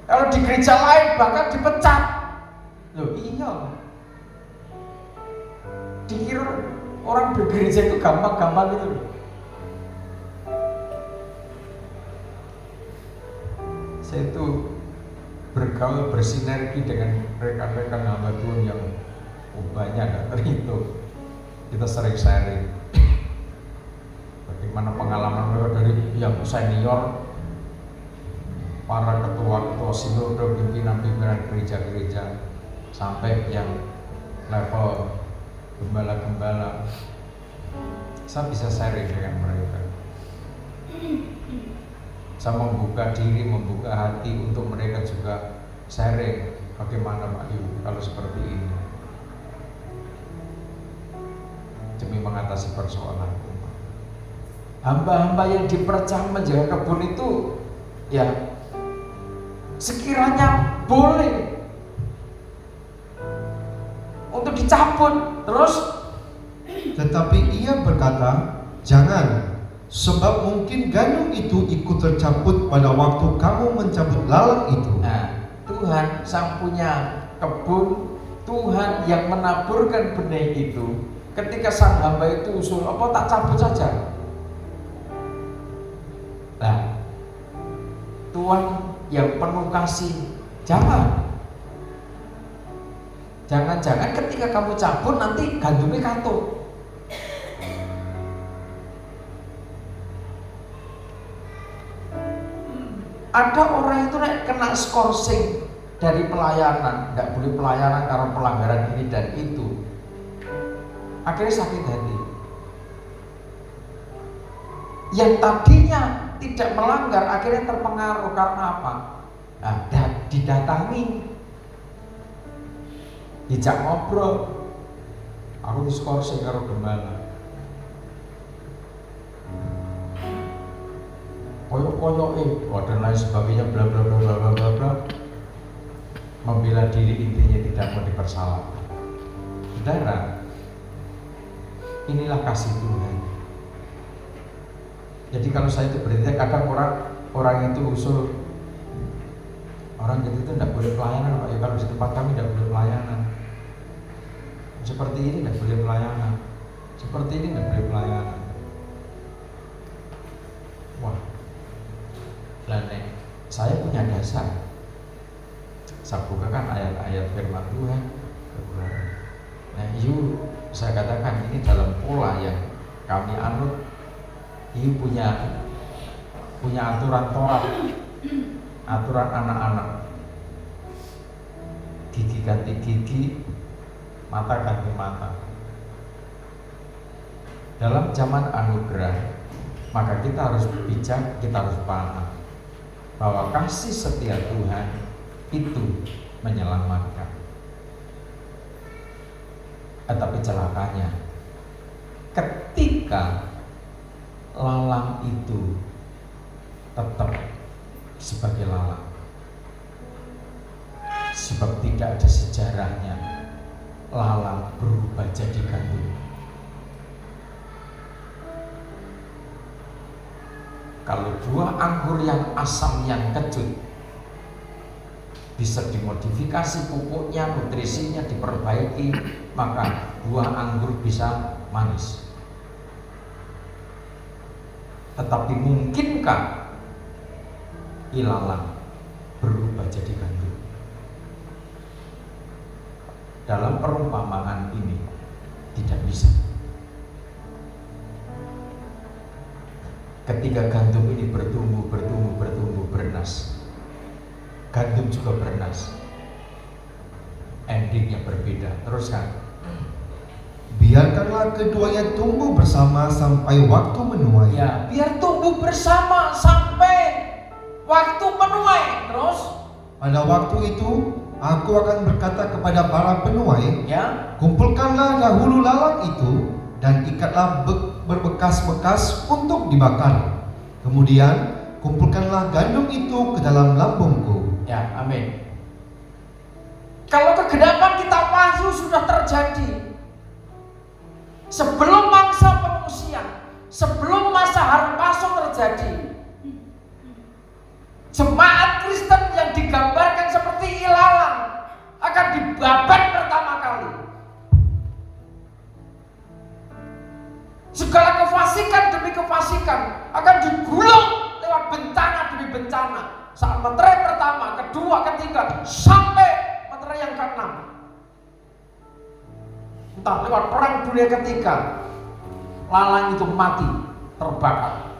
Kalau di gereja lain bahkan dipecat. Loh iya. Dikira orang bergereja itu gampang-gampang gitu. Saya itu bergaul, bersinergi dengan rekan-rekan hamba Tuhan yang banyak, gak terhitung. Kita sering sharing. Bagaimana pengalaman mereka dari yang senior, para ketua-ketua sinode, pimpinan-pimpinan gereja-gereja, sampai yang level gembala-gembala. Saya bisa sharing dengan mereka. Saya membuka diri, membuka hati untuk mereka juga sharing bagaimana Pak Yu kalau seperti ini, demi mengatasi persoalan umat. Hamba-hamba yang dipercaya menjaga kebun itu, ya sekiranya boleh untuk dicabut, terus Tetapi ia berkata, jangan, sebab mungkin gandum itu ikut tercabut pada waktu kamu mencabut lalang itu. nah, Tuhan sang punya kebun, Tuhan yang menaburkan benih itu. Ketika sang hamba itu usul, apa tak cabut saja? Nah, Tuhan yang penuh kasih, jangan-jangan ketika kamu cabut nanti gandumnya katup. Ada orang itu kena skorsing dari pelayanan, nggak boleh pelayanan karena pelanggaran ini dan itu, akhirnya sakit hati. Yang tadinya tidak melanggar akhirnya terpengaruh karena apa? Nah, didatangi, dijak ngobrol, aku diskorsing karo gembala, koyok-koyok dan lain sebagainya, bla bla bla bla bla bla, membela diri, intinya tidak mau dipersalahkan. Saudara, inilah kasih Tuhan. Jadi kalau saya itu berita, kadang orang itu usul, orang gitu itu tidak boleh pelayanan Pak. Ya kalau di tempat kami tidak boleh pelayanan, seperti ini tidak boleh pelayanan, seperti ini tidak boleh pelayanan. Wah, lain saya punya dasar. Saya bukakan ayat-ayat firman Tuhan. Nah, saya katakan ini dalam pola yang kami anut. Punya aturan Taurat, aturan anak-anak. Gigi ganti gigi, mata ganti mata. Dalam zaman anugerah, maka kita harus bijak, kita harus paham bahwa kasih setia Tuhan itu menyelamatkan. Tetapi celakanya, ketika lalang itu tetap sebagai lalang, sebab tidak ada sejarahnya lalang berubah jadi gandum. Kalau buah anggur yang asam yang kecut bisa dimodifikasi pupuknya, nutrisinya diperbaiki, maka buah anggur bisa manis. Tetapi mungkinkah ilalang berubah jadi gandum? Dalam perumpamaan ini tidak bisa. Ketika gandum ini bertumbuh bernas, gandum juga bernas, endingnya berbeda. Teruskan. Biarkanlah keduanya tumbuh bersama sampai waktu menuai. Ya, biar tumbuh bersama sampai waktu menuai. Terus pada waktu itu aku akan berkata kepada para penuai, ya, kumpulkanlah dahulu lalang itu dan ikatlah berbekas-bekas untuk dibakar. Kemudian kumpulkanlah gandum itu ke dalam lambungku. ya, amin. Kalau kegenapan kitab Wahyu sudah terjadi sebelum mangsa pengungsian, sebelum masa Harpaso terjadi, jemaat Kristen yang digambarkan seperti ilalang akan dibabat pertama kali. Segala kefasikan demi kefasikan akan digulung lewat bencana demi bencana. Saat materai pertama, kedua, ketiga, sampai materai yang ke-6. Entah lewat perang dunia ketiga, lalang itu mati terbakar.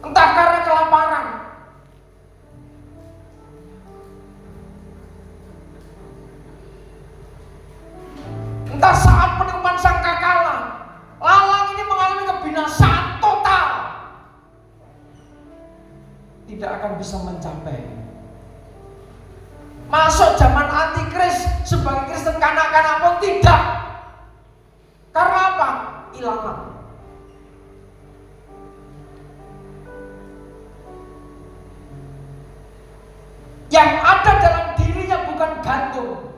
Entah karena kelaparan, entah saat peniupan sangkakala, lalang ini mengalami kebinasaan total. Tidak akan bisa mencapai. Masuk zaman antikris sebagai Kristen kanak-kanak pun tidak. Karena apa? Ilalang. Yang ada dalam dirinya bukan gantung.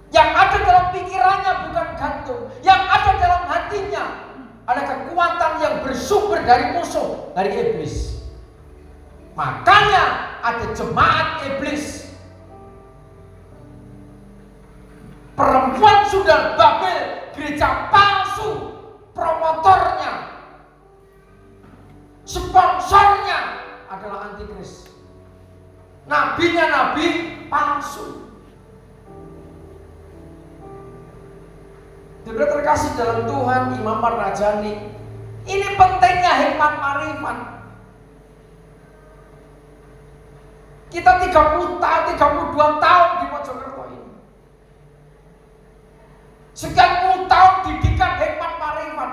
Yang ada dalam pikirannya bukan gantung. Yang ada dalam hatinya ada kekuatan yang bersumber dari musuh, dari iblis. Makanya ada jemaat iblis. Perempuan sudah Babel, gereja palsu, promotornya, sponsornya adalah antikris. Nabinya nabi palsu. Saudara terkasih dalam Tuhan, Imam Marrajani, ini pentingnya hikmat marifat. Kita 32 tahun di Mojokerto ini. Sekian puluh tahun didikan hikmat marifat.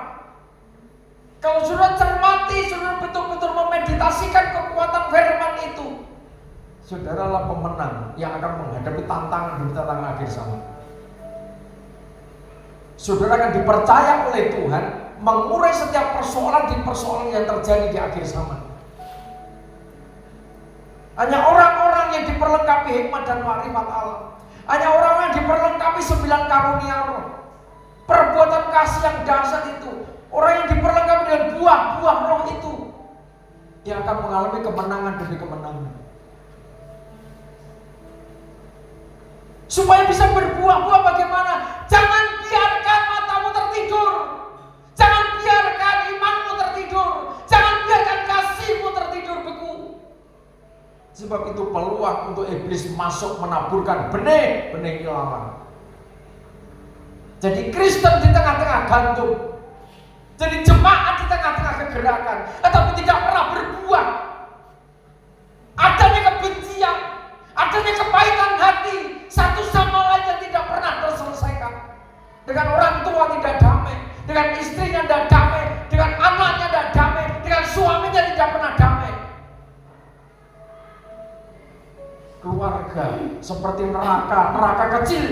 Kalau sudah cermati, sudah betul-betul memeditasikan kekuatan firman itu, saudaralah pemenang yang akan menghadapi tantangan di tantangan akhir zaman. Saudara akan dipercaya oleh Tuhan mengurai setiap persoalan yang terjadi di akhir zaman. Hanya orang-orang yang diperlengkapi hikmat dan marifat Allah. Hanya orang yang diperlengkapi 9 karunia roh. Perbuatan kasih yang dahsyat itu. Orang yang diperlengkapi dengan buah-buah roh itu, yang akan mengalami kemenangan demi kemenangan. Supaya bisa berbuah-buah bagaimana? Jangan biarkan matamu tertidur. Jangan biarkan imanmu tertidur. Jangan biarkan kasihmu tertidur beku. Sebab itu peluang untuk iblis masuk menaburkan benih-benih ilalang. Jadi Kristen di tengah-tengah gantung. Jadi jemaat di tengah-tengah kegerakan, tetapi tidak pernah berbuah. Adanya kebencian, adanya kepahitan hati, satu sama lain yang tidak pernah terselesaikan. Dengan orang tua tidak damai, dengan istrinya tidak damai, dengan anaknya tidak damai, dengan suaminya tidak pernah damai. Keluarga seperti neraka kecil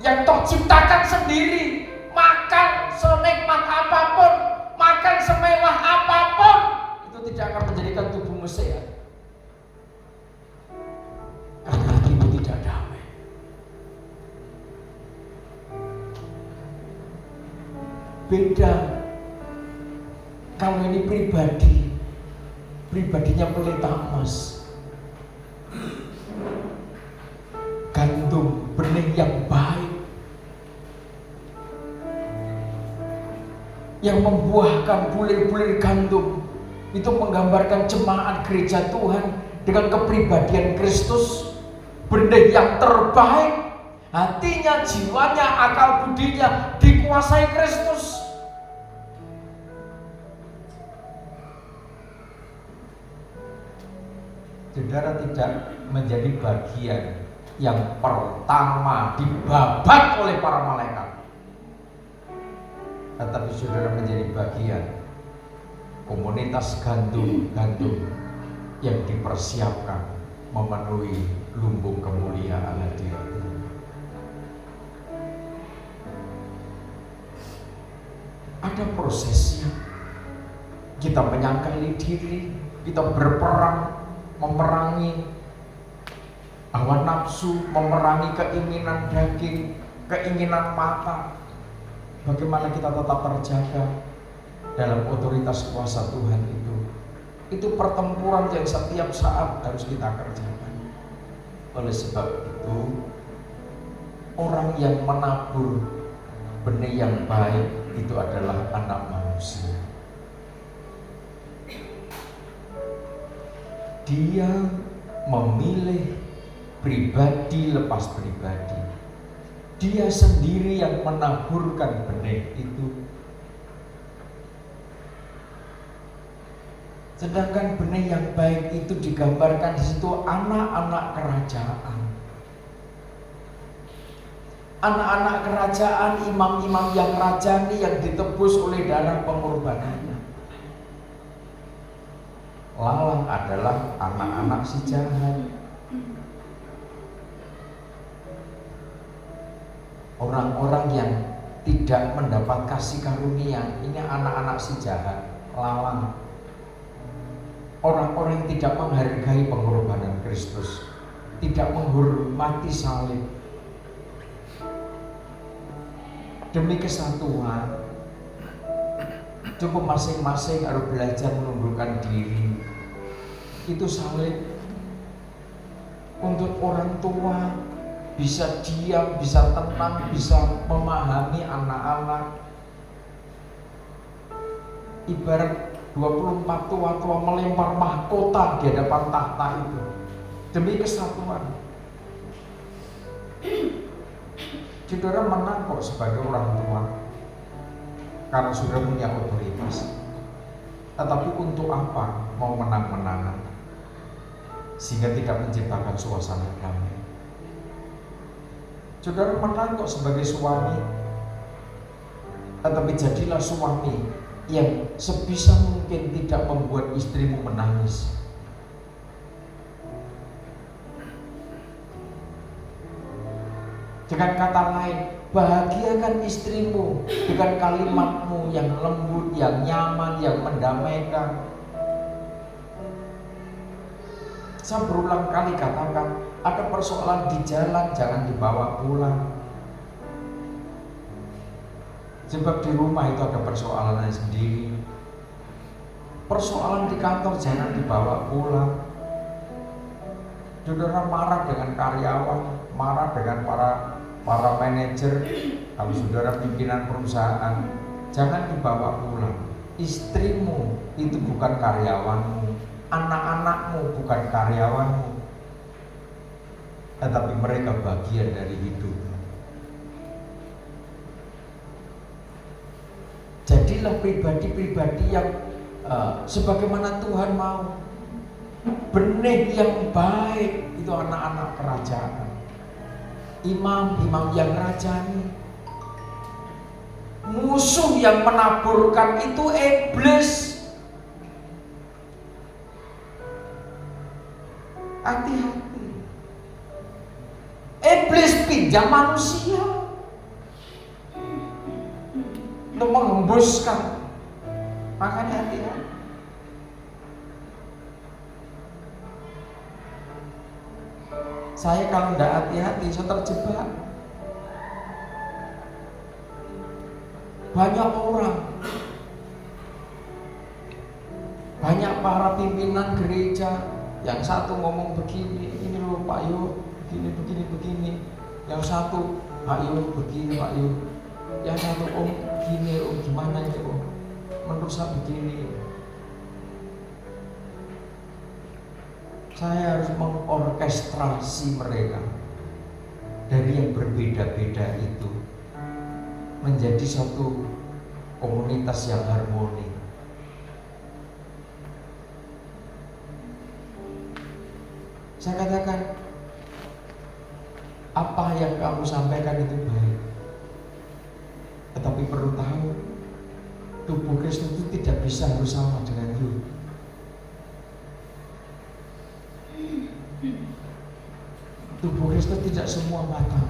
yang toh ciptakan sendiri, makan senikmat apapun, makan semewah apapun, itu tidak akan menjadikan tubuhmu sehat. Karena hatimu tidak damai. Beda kalau ini pribadinya pelita emas, gantung benih yang baik, yang membuahkan bulir-bulir gandum. Itu menggambarkan jemaat gereja Tuhan dengan kepribadian Kristus, benih yang terbaik, hatinya, jiwanya, akal budinya dikuasai Kristus. Saudara tidak menjadi bagian yang pertama dibabat oleh para malaikat, tetapi saudara menjadi bagian komunitas gandum yang dipersiapkan memenuhi lumbung kemuliaan hadirat. Ada prosesnya. Kita menyangkali diri, kita berperang, memerangi hawa nafsu, memerangi keinginan daging, keinginan mata. Bagaimana kita tetap terjaga dalam otoritas kuasa Tuhan itu. Itu pertempuran yang setiap saat harus kita kerjakan. Oleh sebab itu, orang yang menabur benih yang baik itu adalah anak manusia. Dia memilih pribadi lepas pribadi. Dia sendiri yang menaburkan benih itu. Sedangkan benih yang baik itu digambarkan di situ anak-anak kerajaan. Anak-anak kerajaan, imam-imam yang rajani yang ditebus oleh darah pengorbanannya. Lalang adalah anak-anak si jahat. Orang-orang yang tidak mendapat kasih karunia, ini anak-anak si jahat, lalang. Orang-orang yang tidak menghargai pengorbanan Kristus, tidak menghormati salib. Demi kesatuan, cukup masing-masing harus belajar menundukkan diri. Itu salib. Untuk orang tua bisa diam, bisa tenang, bisa memahami anak-anak. Ibarat 24 tua-tua melempar mahkota di hadapan tahta itu demi kesatuan. Saudara menang kok sebagai orang tua karena sudah punya otoritas. Tetapi untuk apa mau menang-menangan sehingga tidak menciptakan suasana damai? Saudara menang kok sebagai suami, tetapi jadilah suami yang sebisa mungkin tidak membuat istrimu menangis. Dengan kata lain, bahagiakan istrimu dengan kalimatmu yang lembut, yang nyaman, yang mendamaikan. Saya berulang kali katakan, ada persoalan di jalan jangan dibawa pulang. Sebab di rumah itu ada persoalannya sendiri. Persoalan di kantor jangan dibawa pulang. Saudara marah dengan karyawan, marah dengan para manajer, kalau saudara pimpinan perusahaan, jangan dibawa pulang. Istrimu itu bukan karyawanmu, anak-anakmu bukan karyawanmu, tetapi mereka bagian dari hidupmu. Jadilah pribadi-pribadi yang sebagaimana Tuhan mau. Benih yang baik itu anak-anak kerajaan, imam-imam yang rajani. Musuh yang menaburkan itu iblis. Hati-hati. Iblis pinjam manusia untuk menghembuskan. Makanya hati-hati. Saya kalau tidak hati-hati, saya terjebak. Banyak orang, banyak para pimpinan gereja, yang satu ngomong begini, ini loh Pak Yu, begini. Yang satu, Pak Yu begini Pak Yu. Yang satu, Om gini, Om gimana itu Om? Menurut saya begini. Saya harus mengorkestrasi mereka dari yang berbeda-beda itu menjadi satu komunitas yang harmoni. Saya katakan, apa yang kamu sampaikan itu baik, tetapi perlu tahu, tubuh Kristus itu tidak bisa harus sama dengan you. Tubuh Kristus tidak semua mata.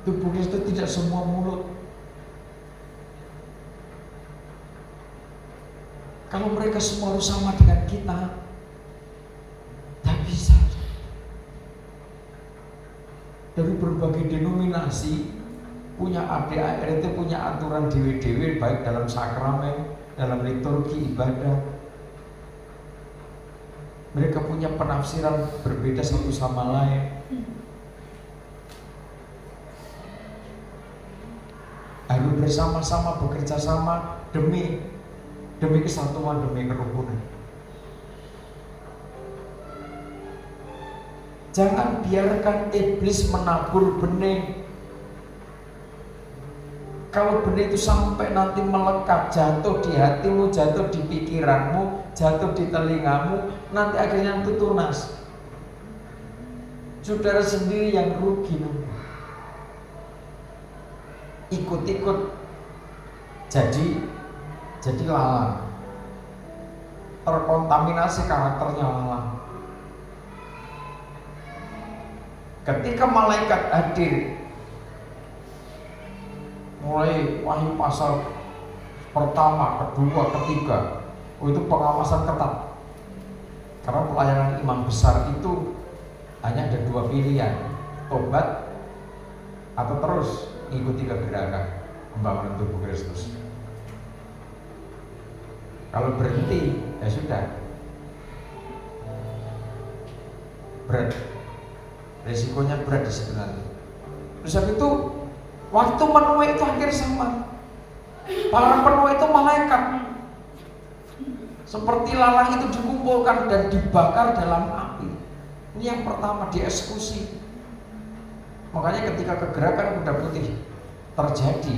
Tubuh Kristus tidak semua mulut. Kalau mereka semua harus sama dengan kita, tak bisa. Dari berbagai denominasi punya ADART, punya aturan dewe-dewe, baik dalam sakramen, dalam liturgi ibadah. Mereka punya penafsiran berbeda satu sama lain. Harus bersama-sama bekerja sama demi kesatuan, demi kerukunan. Jangan biarkan iblis menabur benih Kalau benih itu sampai nanti melekat, jatuh di hatimu, jatuh di pikiranmu, jatuh di telingamu, nanti akhirnya itu tunas. Saudara sendiri yang rugi nanti. Ikut-ikut jadi lalang, terkontaminasi karakternya lalang. Ketika malaikat hadir, mulai Wahyu pasal pertama, kedua, ketiga, itu pengawasan ketat. Karena pelayanan imam besar itu hanya ada dua pilihan, tobat atau terus ikuti kegerakan pembangunan tubuh Kristus. Kalau berhenti, ya sudah, berat, resikonya berat di situ nanti. Terus habis itu, waktu menuai itu hampir sama. Para penuai itu malaikat, seperti lalang itu dikumpulkan dan dibakar dalam api. Ini yang pertama, dieksekusi. Makanya ketika kegerakan kuda putih terjadi,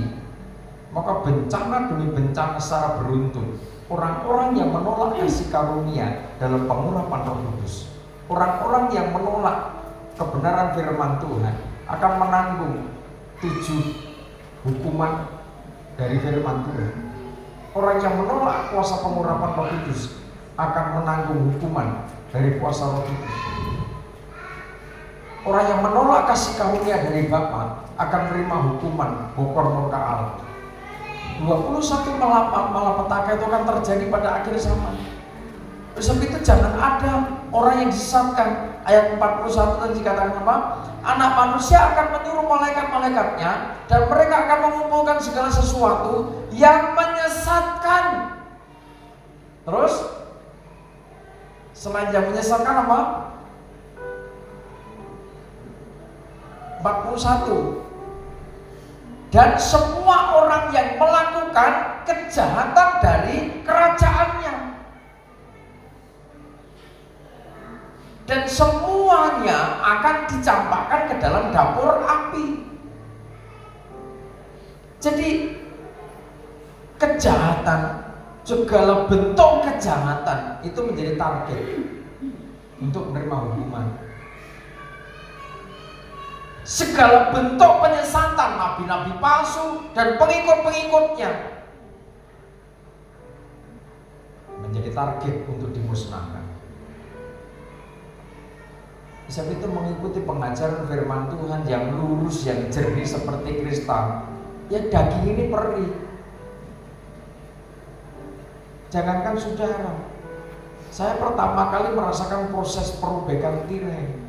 maka bencana demi bencana secara beruntun, orang-orang yang menolak kasih karunia dalam pengurapan Roh Kudus, orang-orang yang menolak kebenaran firman Tuhan akan menanggung 7 hukuman dari firman Tuhan. Orang yang menolak kuasa pengurapan Roh Kudus akan menanggung hukuman dari kuasa Roh Kudus. Orang yang menolak kasih karunia dari Bapa akan menerima hukuman bokor murka Allah. 21 malapetaka itu akan terjadi pada akhir zaman. Sebab itu jangan ada orang yang disesatkan. Ayat 41 tadi dikatakan apa? Anak manusia akan menyuruh malaikat-malaikatnya dan mereka akan mengumpulkan segala sesuatu yang menyesatkan. Terus selain yang menyesatkan apa? 41. Dan semua orang yang melakukan kejahatan dari kerajaannya, dan semuanya akan dicampakkan ke dalam dapur api. Jadi kejahatan, segala bentuk kejahatan itu menjadi target untuk menerima hukuman. Segala bentuk penyesatan nabi-nabi palsu dan pengikut-pengikutnya menjadi target untuk dimusnahkan. Sebab itu mengikuti pengajaran firman Tuhan yang lurus, yang jernih seperti kristal. Ya daging ini perih. Jangankan saudara, saya pertama kali merasakan proses perubekan tirai.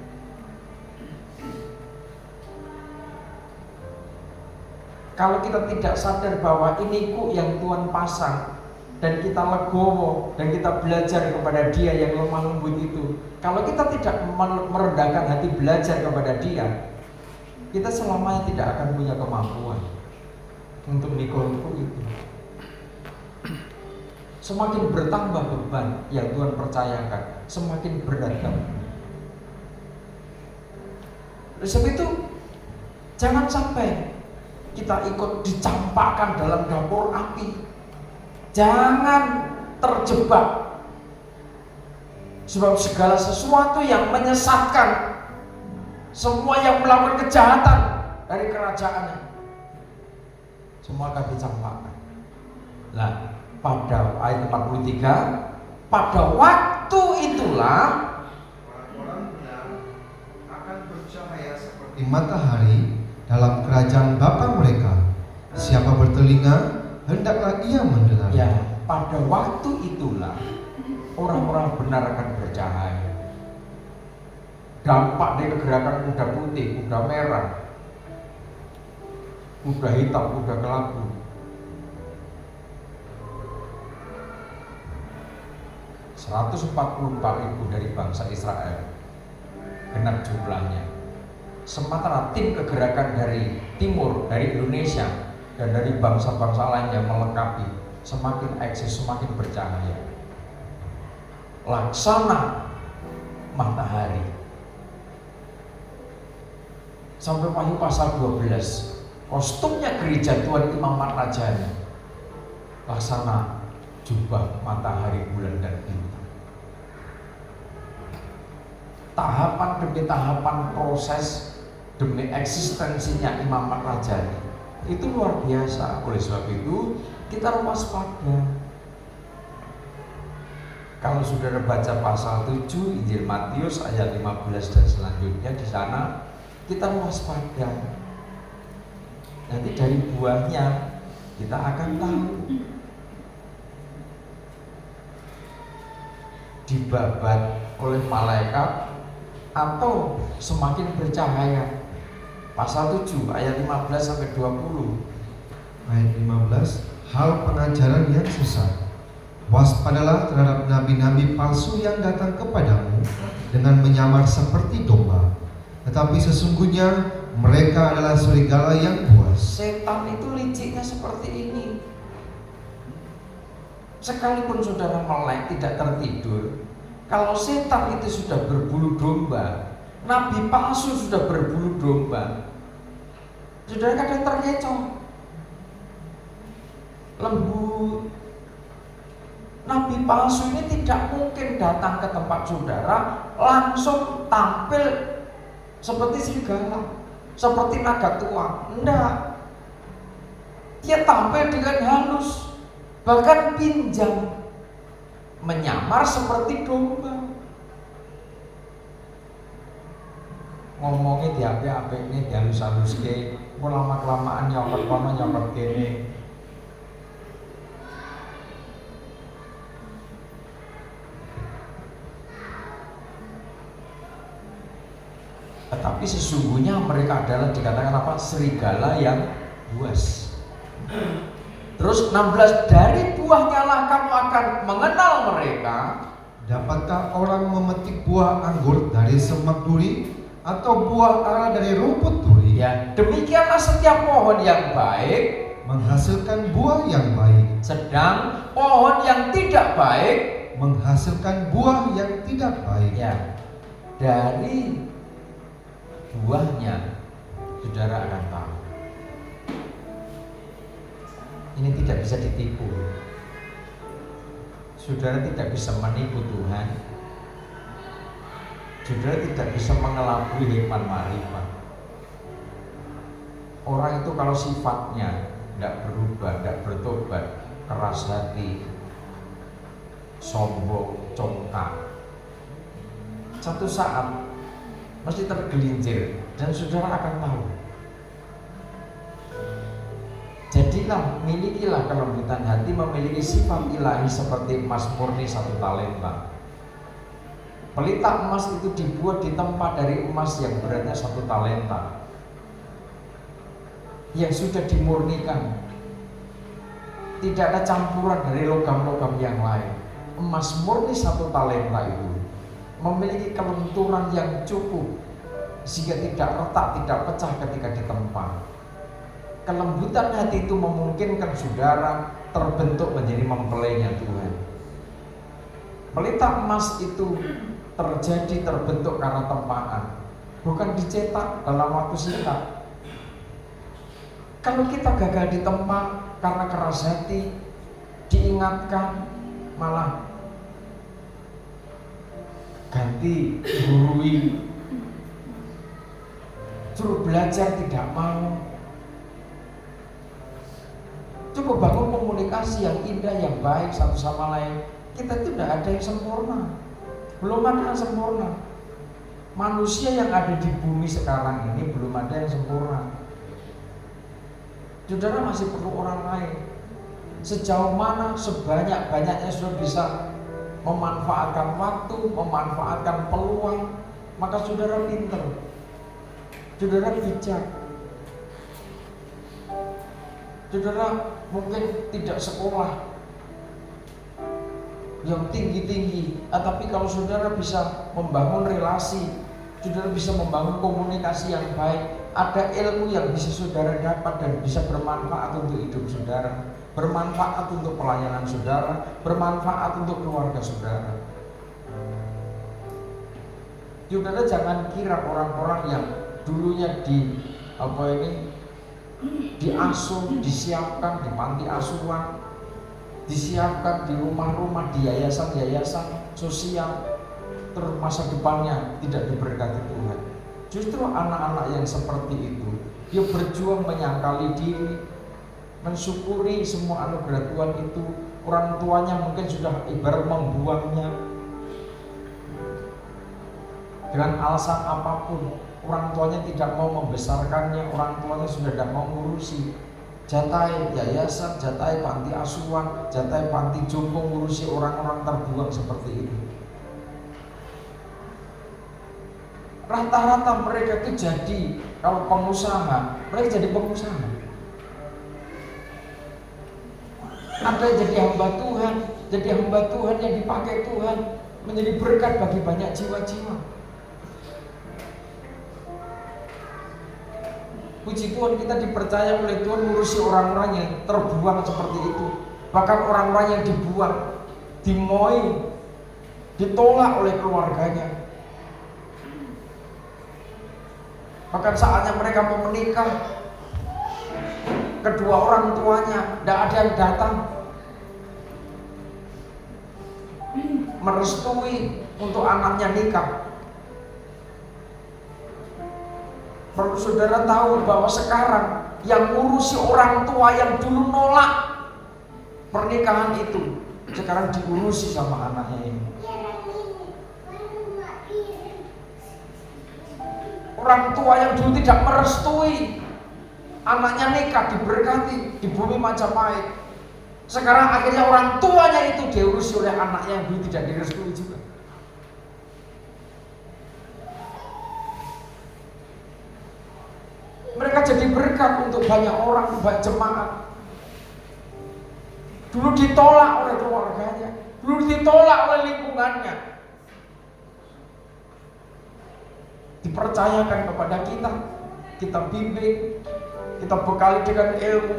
Kalau kita tidak sadar bahwa ini kok yang Tuhan pasang, dan kita legowo dan kita belajar kepada Dia yang lemah lembut itu, kalau kita tidak merendahkan hati belajar kepada Dia, kita selamanya tidak akan punya kemampuan untuk mikul itu. Semakin bertambah beban yang Tuhan percayakan, semakin berat kan. Sebab itu jangan sampai kita ikut dicampakkan dalam dapur api. Jangan terjebak. Sebab segala sesuatu yang menyesatkan, semua yang melakukan kejahatan dari kerajaannya, semua akan dicampakkan. Nah, pada ayat 43, pada waktu itulah orang-orang benar akan bercahaya seperti matahari dalam kerajaan Bapa mereka. Siapa bertelinga, hendaklah ia mendengar. ya, pada waktu itulah orang-orang benar akan bercahaya. Dampak dari kegerakan kuda putih, kuda merah, kuda hitam, kuda kelabu, 144.000 dari bangsa Israel, genap jumlahnya. Sementara tim kegerakan dari timur, dari Indonesia, dan dari bangsa-bangsa lain yang melengkapi semakin eksis, semakin bercahaya. Laksana matahari. Sampai Wahyu pasal 12, Kostumnya gereja Tuhan Imamat Rajani, laksana jubah matahari, bulan, dan bintang. Tahapan demi tahapan proses demi eksistensinya Imamat Rajani itu luar biasa. Oleh sebab itu kita waspada. Kalau saudara baca pasal 7 Injil Matius ayat 15 dan selanjutnya, di sana kita waspada. Nanti dari buahnya kita akan tahu. Dibabat oleh malaikat atau semakin bercahaya. Pasal 7 ayat 15 sampai 20. Ayat 15, hal pengajaran yang sesat. Waspadalah terhadap nabi-nabi palsu yang datang kepadamu dengan menyamar seperti domba, tetapi sesungguhnya mereka adalah serigala yang buas. Setan itu liciknya seperti ini. Sekalipun saudara melek tidak tertidur, kalau setan itu sudah berbulu domba, nabi palsu sudah berbulu domba, saudara kadang terkecoh, lembut. Nabi palsu ini tidak mungkin datang ke tempat saudara langsung tampil seperti serigala, seperti naga tua. Enggak. Dia tampil dengan halus, bahkan pinjam, menyamar seperti domba. Ngomongnya diapik-apik nih, dihalus-halus ke, lama-kelamaan nyopet kono nyopet kene. Tetapi sesungguhnya mereka adalah dikatakan apa? Serigala yang buas. Terus 16, dari buahnya lah kamu akan mengenal mereka. Dapatkah orang memetik buah anggur dari semak duri atau buah ara dari rumput duri? Ya, demikianlah setiap pohon yang baik menghasilkan buah yang baik, sedang pohon yang tidak baik menghasilkan buah yang tidak baik. ya, dari buahnya saudara akan tahu. Ini tidak bisa ditipu. Saudara tidak bisa menipu Tuhan. Saudara tidak bisa mengelabui hikmat marifat. Orang itu kalau sifatnya tidak berubah, tidak bertobat, keras hati, sombong, congkak, satu saat mesti tergelincir dan saudara akan tahu. Jadilah, milikilah kelembutan hati, memiliki sifat ilahi seperti emas murni 1 talenta. Pelita emas itu dibuat di tempat dari emas yang beratnya 1 talenta, yang sudah dimurnikan. Tidak ada campuran dari logam-logam yang lain. Emas murni 1 talenta itu memiliki kelenturan yang cukup sehingga tidak retak, tidak pecah ketika ditempa. Kelembutan hati itu memungkinkan saudara terbentuk menjadi mempelainya Tuhan. Pelita emas itu terbentuk karena tempaan, bukan dicetak dalam waktu singkat. Kalau kita gagal ditempa karena keras hati, diingatkan malah ganti gurui, suruh belajar tidak mau. Cukup bangun komunikasi yang indah, yang baik satu sama lain. Kita itu tidak ada yang sempurna, belum ada yang sempurna. Manusia yang ada di bumi sekarang ini belum ada yang sempurna. Saudara masih perlu orang lain. Sejauh mana, sebanyak-banyaknya saudara bisa memanfaatkan waktu, memanfaatkan peluang, maka saudara pintar, saudara bijak. Saudara mungkin tidak sekolah yang tinggi-tinggi, tapi kalau saudara bisa membangun relasi, saudara bisa membangun komunikasi yang baik, ada ilmu yang bisa saudara dapat dan bisa bermanfaat untuk hidup saudara, bermanfaat untuk pelayanan saudara, bermanfaat untuk keluarga saudara. Saudara jangan kira orang-orang yang dulunya diasuh, disiapkan di panti asuhan, disiapkan di rumah-rumah, di yayasan-yayasan sosial, terus masa depannya tidak diberkati Tuhan. Justru anak-anak yang seperti itu, dia berjuang menyangkali diri, mensyukuri semua anugerah Tuhan itu. Orang tuanya mungkin sudah ibarat membuangnya dengan alasan apapun. Orang tuanya tidak mau membesarkannya, orang tuanya sudah tidak mau ngurusi. Jatai yayasan, jatai panti asuhan, jatai panti jompo, ngurusi orang-orang terbuang seperti itu. Rata-rata mereka itu jadi, kalau pengusaha, mereka jadi pengusaha. Ada yang jadi hamba Tuhan yang dipakai Tuhan menjadi berkat bagi banyak jiwa-jiwa. Puji Tuhan, kita dipercaya oleh Tuhan ngurusi orang-orang yang terbuang seperti itu. Bahkan orang-orang yang dibuang, dimoi, ditolak oleh keluarganya. Bahkan saatnya mereka mau menikah, kedua orang tuanya tidak ada yang datang merestui untuk anaknya nikah. Perlu saudara tahu bahwa sekarang yang ngurusi orang tua yang dulu nolak pernikahan itu, sekarang diurusi sama anaknya ini. Orang tua yang dulu tidak merestui anaknya nikah, diberkati di bumi Majapahit, sekarang akhirnya orang tuanya itu diurusi oleh anaknya yang dulu tidak direstui juga. Mereka jadi berkat untuk banyak orang, banyak jemaat. Dulu ditolak oleh keluarganya, dulu ditolak oleh lingkungannya. Dipercayakan kepada kita, kita bimbing, kita bekali dengan ilmu.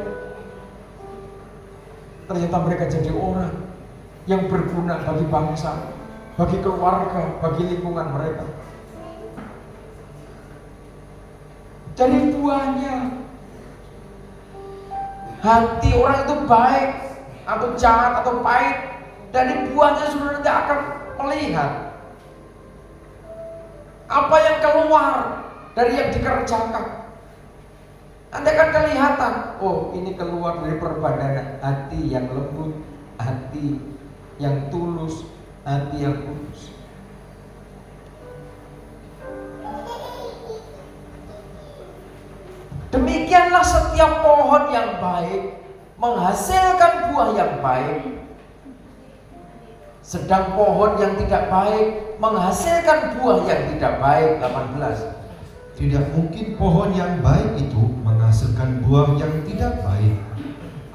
Ternyata mereka jadi orang yang berguna bagi bangsa, bagi keluarga, bagi lingkungan mereka. Dari buahnya, hati orang itu baik atau jahat atau pahit, dari buahnya saudara tidak akan melihat apa yang keluar dari yang dikerjakan. Anda akan kelihatan, oh ini keluar dari perbandingan hati yang lembut, hati yang tulus, hati yang kudus. Demikianlah setiap pohon yang baik menghasilkan buah yang baik, sedang pohon yang tidak baik menghasilkan buah yang tidak baik. 18. Tidak mungkin pohon yang baik itu menghasilkan buah yang tidak baik,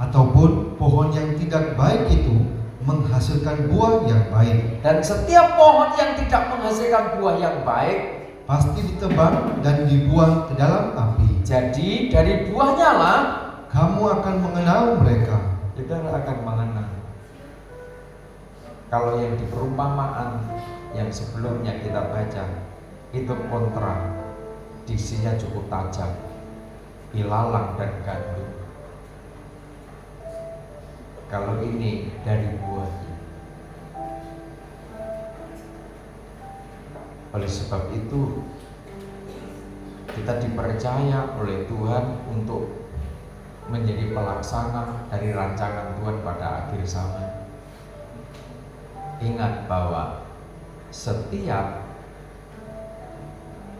ataupun pohon yang tidak baik itu menghasilkan buah yang baik. Dan setiap pohon yang tidak menghasilkan buah yang baik pasti ditebang dan dibuang ke dalam api. Jadi dari buahnya lah kamu akan mengenal mereka. kita akan mengenal. Kalau yang di perumpamaan yang sebelumnya kita baca itu kontra, diksinya cukup tajam, ilalang dan gandum. Kalau ini dari buahnya. Oleh sebab itu kita dipercaya oleh Tuhan untuk menjadi pelaksana dari rancangan Tuhan pada akhir zaman. Ingat bahwa setiap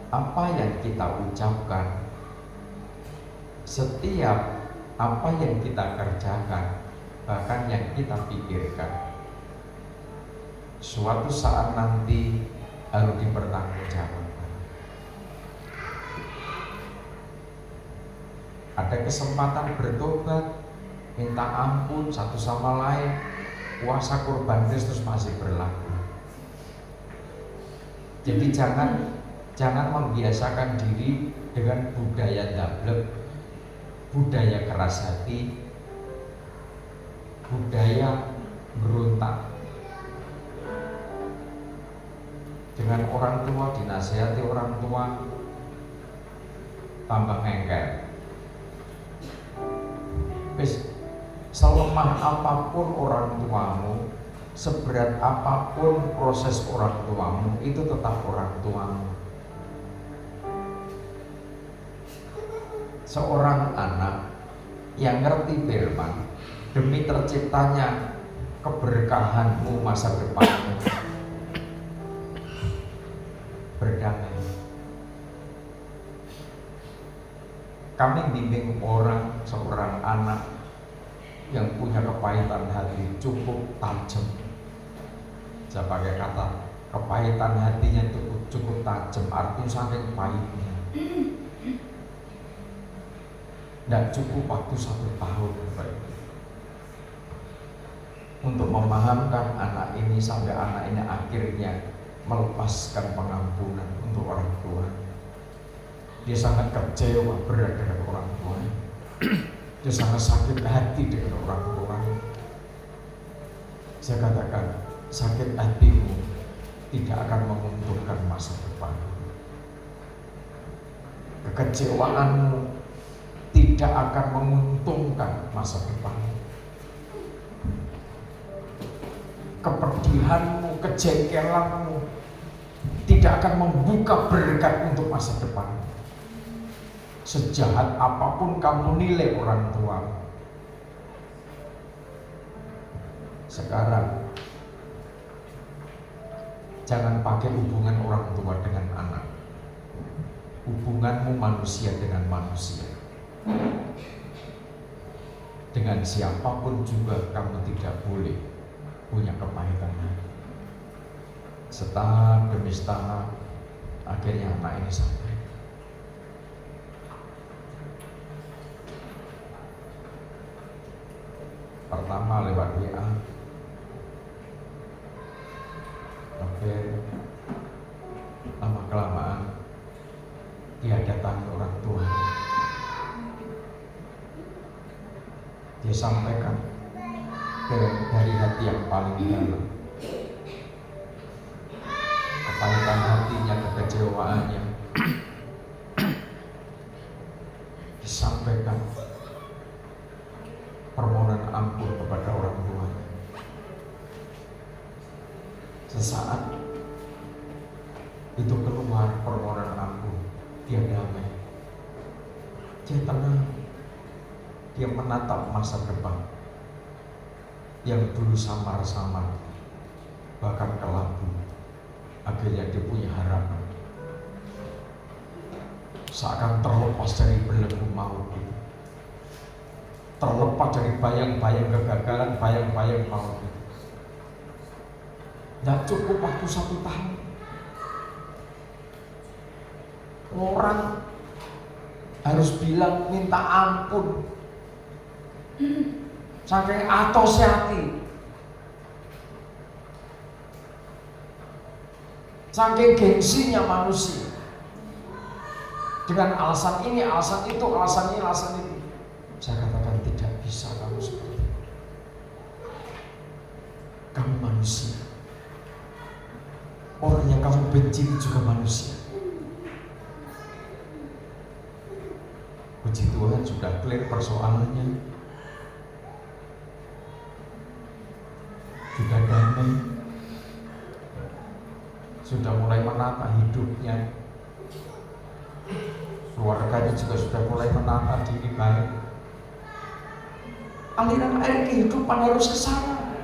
apa yang kita ucapkan, setiap apa yang kita kerjakan, bahkan yang kita pikirkan, suatu saat nanti harus dipertanggungjawabkan. Ada kesempatan bertobat, minta ampun satu sama lain, kuasa kurban Kristus masih berlaku. Jadi jangan membiasakan diri dengan budaya dablek, budaya keras hati, budaya berontak. Dengan orang tua, dinasihati orang tua tambah ngengkel, selemah apapun orang tuamu, seberat apapun proses orang tuamu, itu tetap orang tuamu. Seorang anak yang ngerti firman, demi terciptanya keberkahanmu masa depanmu, berdamai. Kami bimbing seorang anak yang punya kepahitan hati cukup tajam. Saya pakai kata kepahitan hatinya cukup tajam, artinya saking pahitnya. Tidak cukup waktu 1 tahun untuk memahamkan anak ini sampai anak ini akhirnya melepaskan pengampunan untuk orang tua. Dia sangat kecewa berat dengan orang tua. Dia sangat sakit hati dengan orang tua. Saya katakan, sakit hatimu tidak akan menguntungkan masa depan. Kekecewaanmu tidak akan menguntungkan masa depan. Kepedihanmu, kejengkelanmu tidak akan membuka berkat untuk masa depan. Sejahat apapun kamu nilai orang tua, sekarang jangan pakai hubungan orang tua dengan anak. Hubunganmu manusia dengan manusia. Dengan siapapun juga kamu tidak boleh punya kepahitan. Setahap demi setahap akhirnya anak ini sampai. Pertama lewat WA, oke, lama kelamaan dia datangi orang tua. Dia sampaikan dari hati yang paling dalam, kepahitan hatinya, kekecewaannya disampaikan, permohonan ampun kepada orang tuanya. Sesaat itu keluar permohonan ampun, dia damai, dia tenang. Dia menatap masa depan yang dulu samar-samar, bahkan kelabu. Akhirnya dia punya harapan, seakan terlepas dari belenggu maut, terlepas dari bayang-bayang kegagalan, bayang-bayang maut. Tidak cukup waktu 1 tahun. Orang harus bilang minta ampun, saking atosnya hati, saking gengsinya manusia, dengan alasan ini, alasan itu, alasan ini, alasan itu. Saya katakan tidak bisa kamu seperti itu. Kamu manusia. Orang yang kamu benci juga manusia. Puji Tuhan sudah clear persoalannya, sudah damai, sudah mulai menata hidupnya, keluarganya juga sudah mulai menata diri baik. Aliran air kehidupan harus ke sana.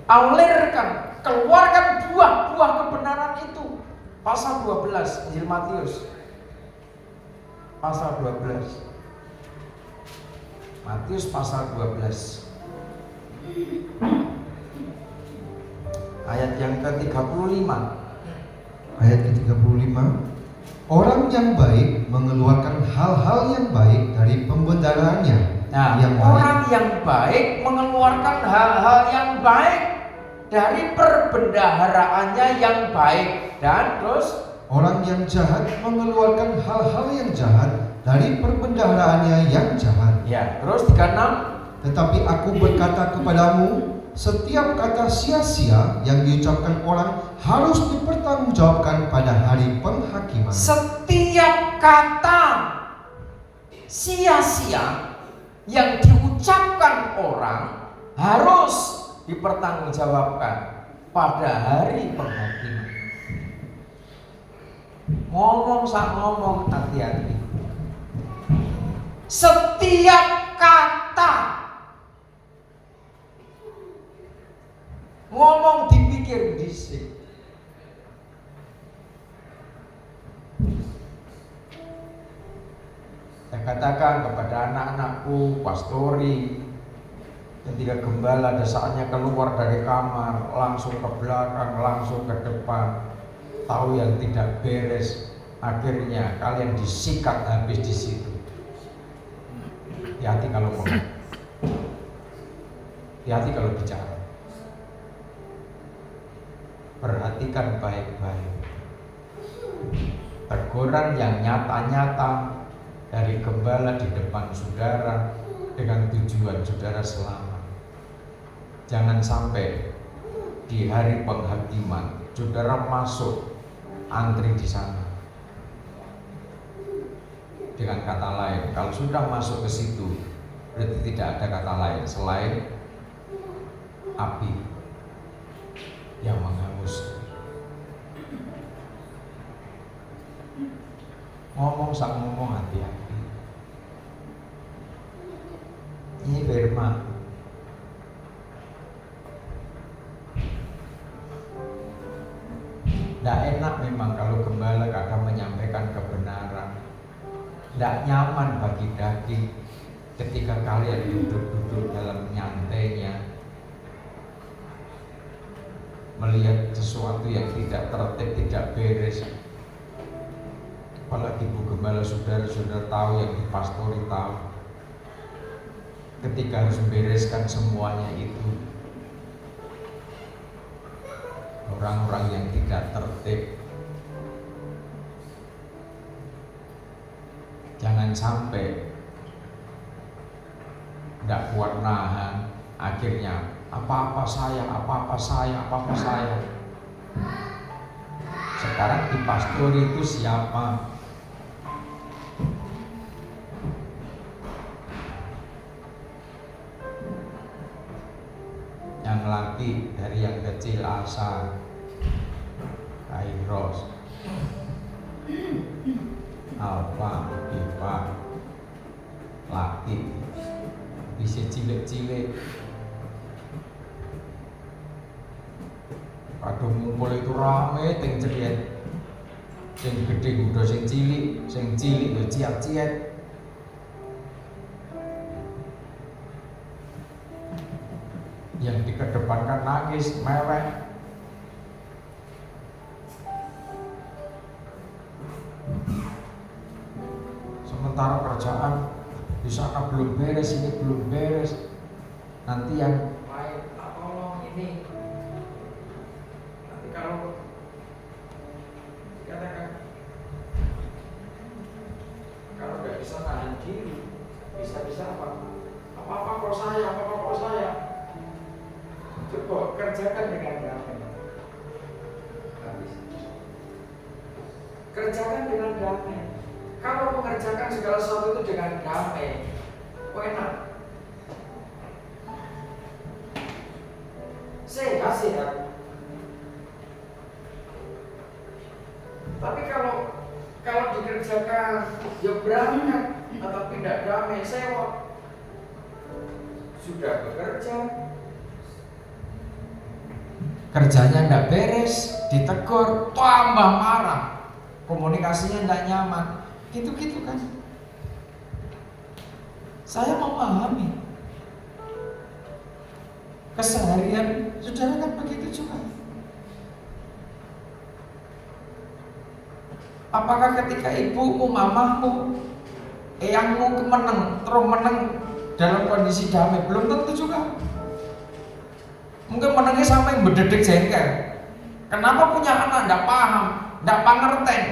Alirkan, keluarkan buah-buah kebenaran itu. Pasal 12 Injil Matius, pasal 12, Matius pasal 12 ayat yang ke-35. Ayat ke-35, orang yang baik mengeluarkan hal-hal yang baik dari pembendaharaannya. Nah, orang yang baik mengeluarkan hal-hal yang baik dari perbendaharaannya yang baik. Dan terus orang yang jahat mengeluarkan hal-hal yang jahat dari perbendaharaannya yang jahat. ya, terus 36. Tetapi aku berkata kepadamu, setiap kata sia-sia yang diucapkan orang harus dipertanggungjawabkan pada hari penghakiman. Setiap kata sia-sia yang diucapkan diucapkan orang harus dipertanggungjawabkan pada hari penghakiman. Ngomong hati-hati. Setiap kata ngomong dipikir dhisik. Saya katakan kepada anak-anakku, pastori, ketika gembala ada saatnya keluar dari kamar, langsung ke belakang, langsung ke depan, tahu yang tidak beres, akhirnya kalian disikat habis di situ. Hati-hati kalau ngomong, hati-hati kalau bicara. Perhatikan baik-baik. Teguran yang nyata-nyata dari gembala di depan saudara dengan tujuan saudara selamat. Jangan sampai di hari penghakiman saudara masuk antri di sana. Dengan kata lain, kalau sudah masuk ke situ berarti tidak ada kata lain selain api yang menghanguskan. Ngomong hati-hati. Ini firman. Tidak enak memang kalau gembala kadang menyampaikan kebenaran. Tidak nyaman bagi daging ketika kalian duduk-duduk dalam nyantainya, melihat sesuatu yang tidak tertib, tidak beres. Apalagi ibu gembala saudara tahu, yang dipastori tahu, ketika harus membereskan semuanya itu, orang-orang yang tidak tertib, jangan sampai tidak kuat nahan, akhirnya apa-apa saya. Sekarang di pastori itu siapa? Yang laki dari yang kecil Asa, Kairos, Alfa, Iva, laki bisa cilik-cilik. Kadung ngumpul itu rame, ting ceriet. Sing gede udah sing cilik ya ciat-ciat. Yang dikedepankan nangis, mewek. Sementara kerjaan di sana belum beres, ini belum beres. Nanti yang lain, tolong ini. Nanti kalau katakan, kalau nggak bisa nahan diri, bisa apa? Apa-apa kok saya. Coba kerjakan dengan damai. Kerjakan dengan damai. Kalau mengerjakan segala sesuatu itu dengan damai, enak. Sehat. Tapi kalau dikerjakan ya berangkat, tetapi tidak damai, sewot. Sudah bekerja, kerjanya tidak beres, ditegur, tambah marah, komunikasinya tidak nyaman, gitu kan. Saya memahami keseharian saudara kan begitu juga. Apakah ketika ibumu, mamamu, eyangmu meneng dalam kondisi damai? Belum tentu juga. Mungkin menengnya sampai berdedek jengkel. Kenapa punya anak tidak paham, tidak pangerten?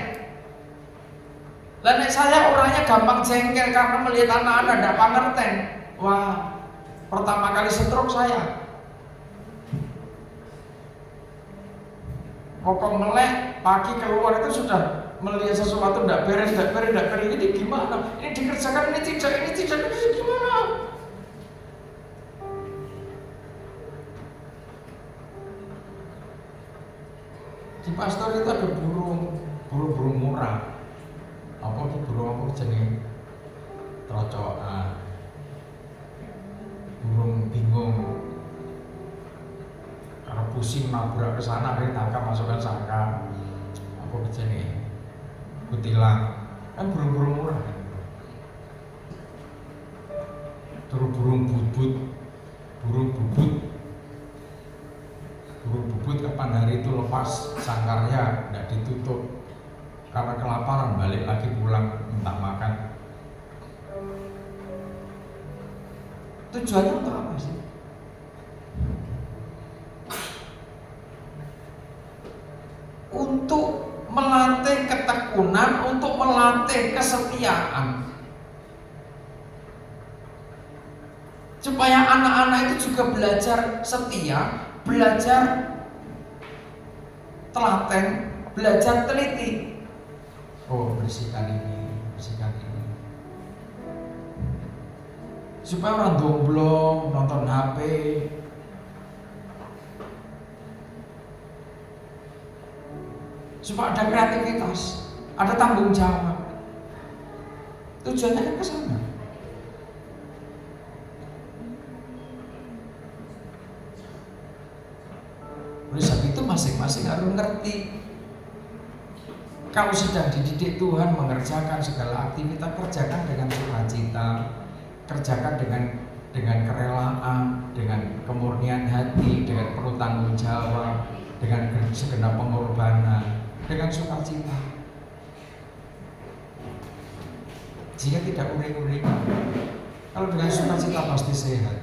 Lah nek saya orangnya gampang jengkel karena melihat anak-anak tidak pangerten. Wah, pertama kali stroke saya. Kokong melek, pagi keluar itu sudah melihat sesuatu tidak beres, ini gimana? Ini dikerjakan, ini tidak, gimana? Di pastor itu ada burung murah. Apa ki burung apa jenenge? Trocokan. Burung bingung. Karena pusing nabrak ke sana, akhirnya tangkap masukkan sangka. Apa jenenge? Kutilang. Kan burung-burung murah kan. Terus burung bubut kapan hari itu lepas sangkarnya tidak ditutup karena kelaparan, balik lagi pulang minta makan. Tujuannya untuk apa sih? Untuk melatih ketekunan, untuk melatih kesetiaan, supaya anak-anak itu juga belajar setia, belajar telaten, belajar teliti. Oh, bersihkan ini. Supaya orang domblong, nonton HP. Supaya ada kreativitas, ada tanggung jawab. Tujuannya kan ke sana. Oleh sebab itu masing-masing harus mengerti. Kalau sedang dididik Tuhan mengerjakan segala aktivitas, kerjakan dengan sukacita, kerjakan dengan kerelaan, dengan kemurnian hati, dengan penuh tanggung jawab, dengan segenap pengorbanan, dengan sukacita. Jika tidak uring-uring, kalau dengan sukacita pasti sehat.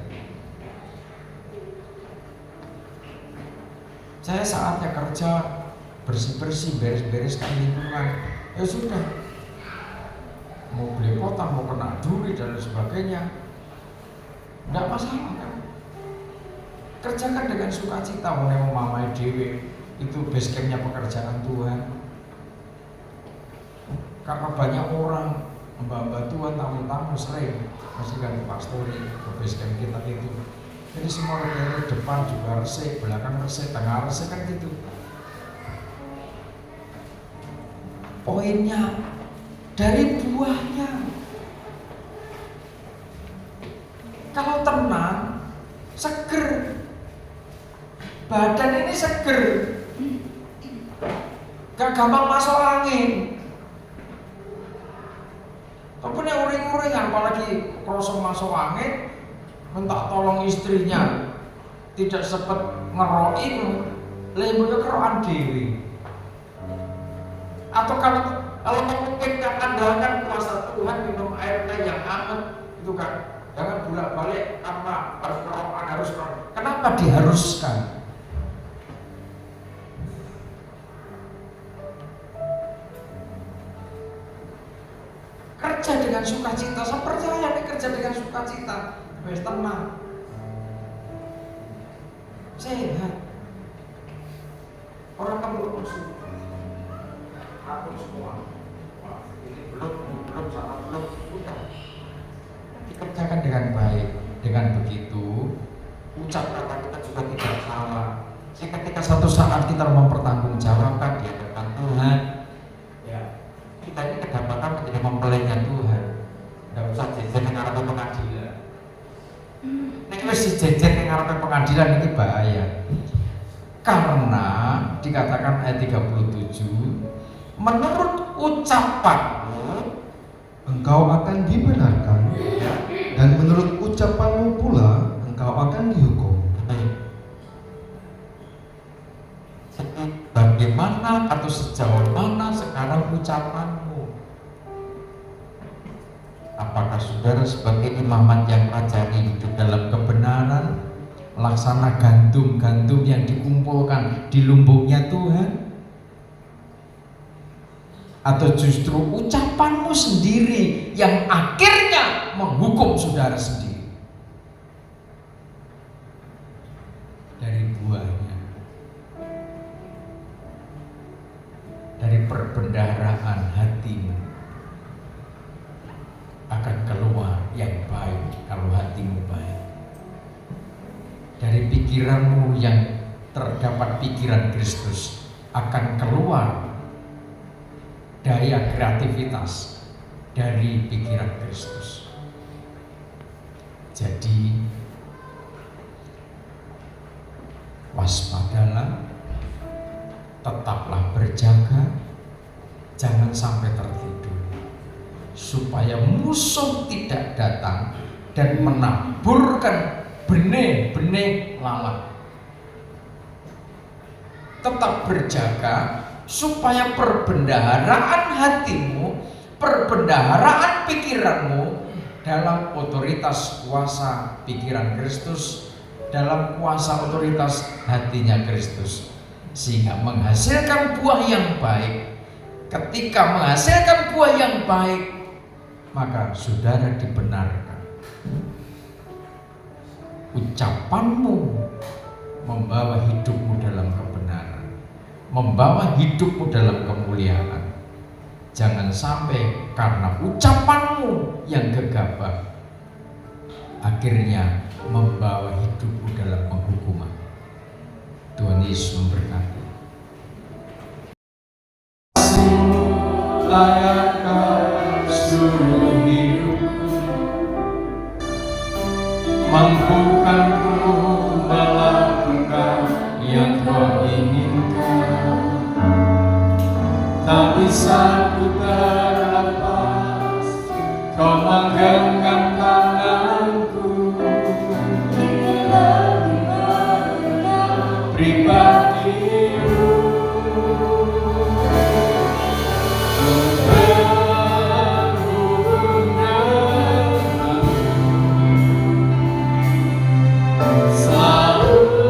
Saya saatnya kerja, bersih-bersih, beres-bereskan lingkungan, ya sudah. Mau belepotan, mau kena duri dan sebagainya, tidak masalah kan. Kerjakan dengan sukacita, mau mamai dewe, itu base campnya pekerjaan Tuhan. Karena banyak orang, mbak-mbak Tuhan, tamu-tamu sering masih ganti pastori ke base camp kita itu. Jadi semua dari depan juga resik, belakang resik, tengah resik kan gitu. Poinnya dari buahnya. Kalau tenang, seger, badan ini seger, gak gampang masuk angin. Tapi yang uring-uring, apalagi krosong masuk angin, minta tolong istrinya, tidak sempat ngeroin, lembunya keroan dewi. Atau kalau mungkin andalkan kuasa Tuhan, minum air teh yang hangat, itu kan jangan bolak-balik karena harus keroan, harus keroan. Kenapa diharuskan? Kerja dengan sukacita, saya percaya nih kerja dengan sukacita. Wes tenang, sehat. Orang kamu langsung aku semua. Wah, ini belum salah, belum sudah. Dikerjakan dengan baik. Dengan begitu, ucap kata kita juga tidak salah. Ketika satu saat kita mempertanggungjawabkan di hadapan Tuhan, ya kita ini kedapatan menjadi mempelainya Tuhan. Tidak usah jejer dengan arah pengadilan. Ini mesti jejer yang ngarepe pengadilan ini bahaya. Karena dikatakan ayat 37, menurut ucapanmu engkau akan dibenarkan, dan menurut ucapanmu pula engkau akan dihukum. Bagaimana atau sejauh mana sekarang ucapanmu? Apakah saudara sebagai imamat yang rajani hidup dalam kebenaran, laksana gandum-gandum yang dikumpulkan di lumbungnya Tuhan? Atau justru ucapanmu sendiri yang akhirnya menghukum saudara sendiri? Dari buahnya, dari perbendaharaan hatimu akan keluar yang baik kalau hatimu baik. Dari pikiranmu yang terdapat pikiran Kristus, akan keluar daya kreativitas dari pikiran Kristus. Jadi waspadalah, tetaplah berjaga, jangan sampai tertidur, supaya musuh tidak datang dan menaburkan benih-benih lalat. Tetap berjaga supaya perbendaharaan hatimu, perbendaharaan pikiranmu dalam otoritas kuasa pikiran Kristus, dalam kuasa otoritas hatinya Kristus, sehingga menghasilkan buah yang baik. Ketika menghasilkan buah yang baik, maka saudara dibenarkan. Ucapanmu membawa hidupmu dalam kebenaran, membawa hidupmu dalam kemuliaan. Jangan sampai karena ucapanmu yang gegabah akhirnya membawa hidupmu dalam penghukuman. Tuhan Yesus memberkati. Layakkan seluruh hidupku, mampukan ku melakukan yang kau inginkan. Tak bisa ku terlepas, kau menggenggam tanganku. Pribadimu selalu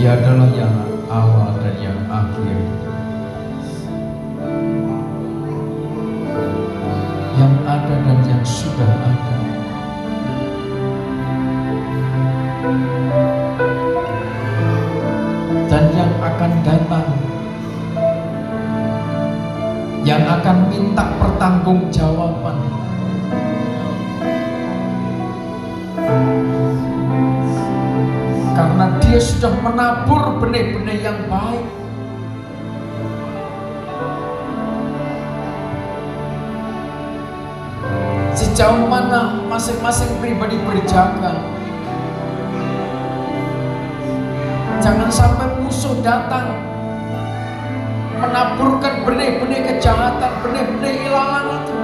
Dia adalah yang awal dan yang akhir, yang ada dan yang sudah ada. Dan yang akan datang, yang akan minta pertanggungjawaban. Karena dia sudah menabur benih-benih yang baik. Sejauh mana masing-masing pribadi berjaga, jangan sampai musuh datang menaburkan benih-benih kejahatan, benih-benih ilalang itu.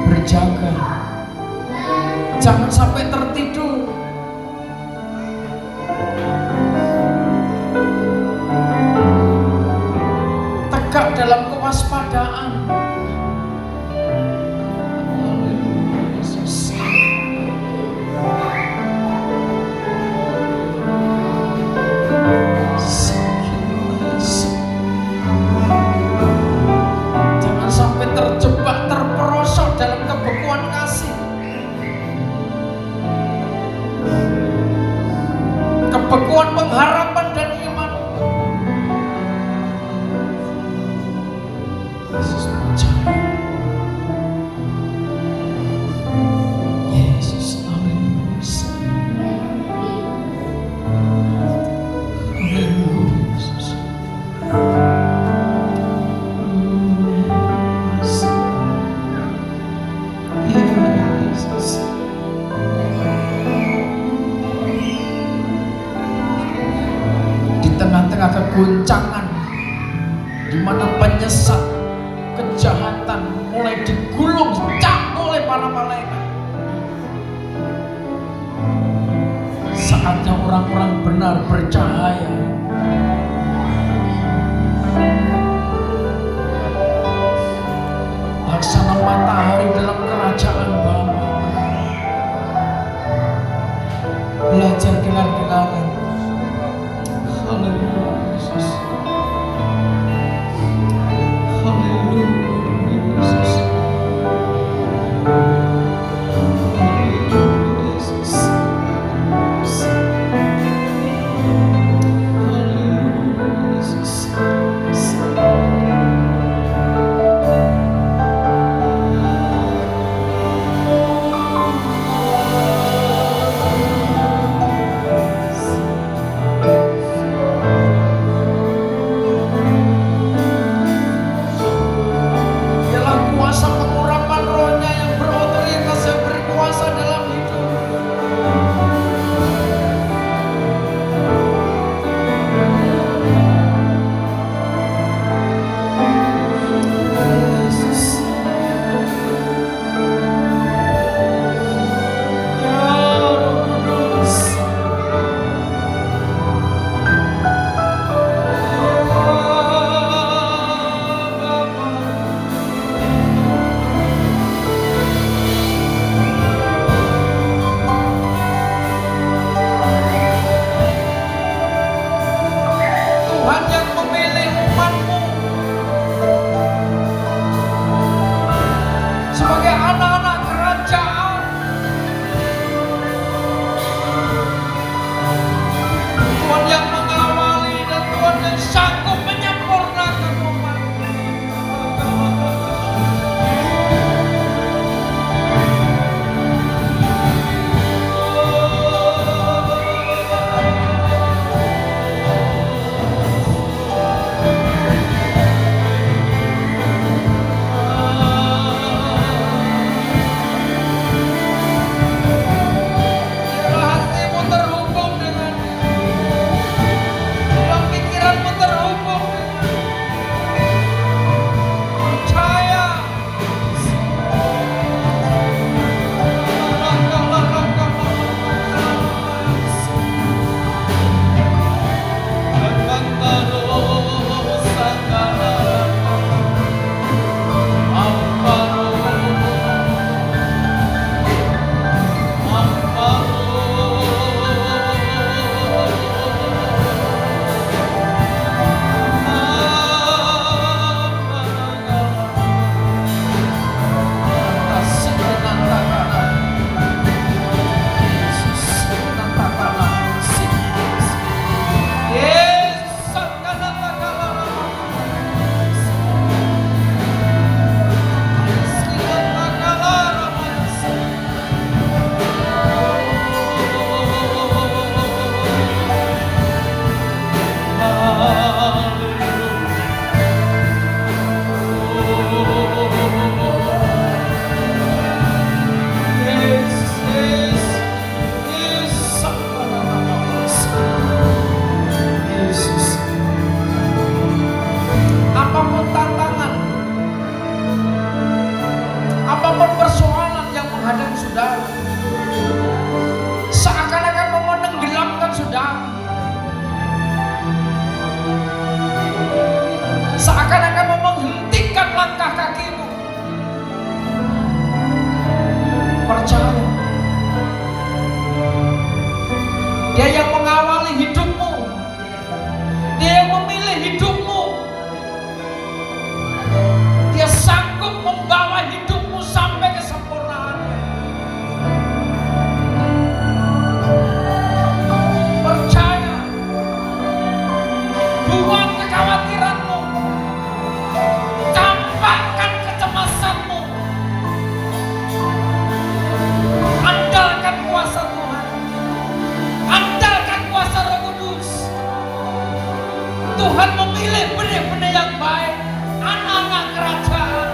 Berjaga, jangan sampai tertidur. Tegak dalam kewaspadaan. Jangan sampai terjebak, terperosok dalam kebekuan kasih, kebekuan pengharapan dan iman. Yesus percaya. Yesus, haleluya. Haleluya, Yesus. Yesus. Di tengah-tengah kegoncangan, di mana penyesat, kejahatan mulai digulung cakap oleh para malaikat, saatnya orang-orang benar bercahaya. Laksana matahari dalam kerajaan Bapa, belajar gelar-gelaran. Haleluya, Yesus. Haleluya, Yesus. Haleluya, Yesus. Haleluya, Yesus. Ialah kuasa pengurapan rohnya yang berotoritas, yang berkuasa dalam hidup. Yesus. Ya Roh Kudus. Tuhan yang memilih umat-Mu sebagai anak-anak kerajaan. Tuhan yang mengawali dan Tuhan yang sanggup menyempurnakan umat-Mu. Tuhan memilih benih-benih yang baik, anak-anak kerajaan.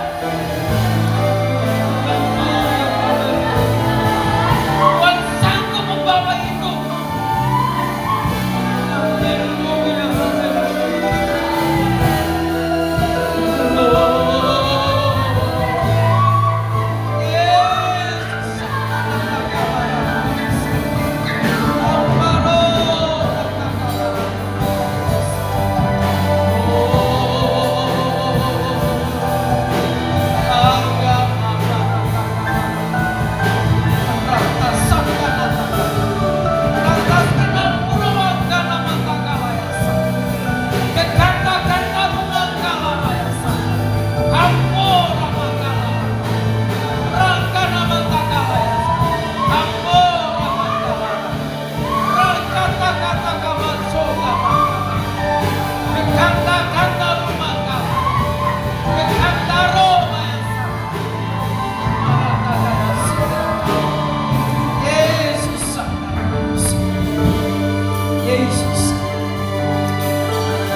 Tuhan sanggup membawa itu. Haleluya,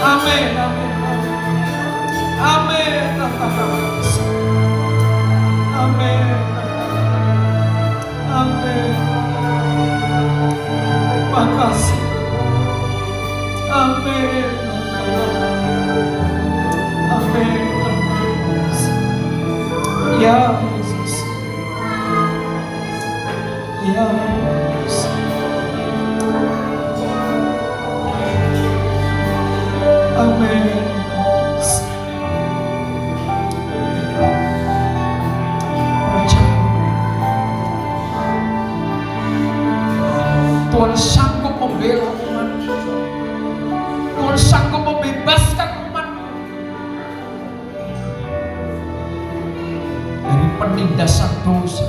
amin, amin, amin, amin, amin. Terima kasih. Amin, amin. Ya Yesus, ya Yesus. Amin. Tuhan sanggup membela umat. Tuhan sanggup membebaskan umat dari penindasan dosa.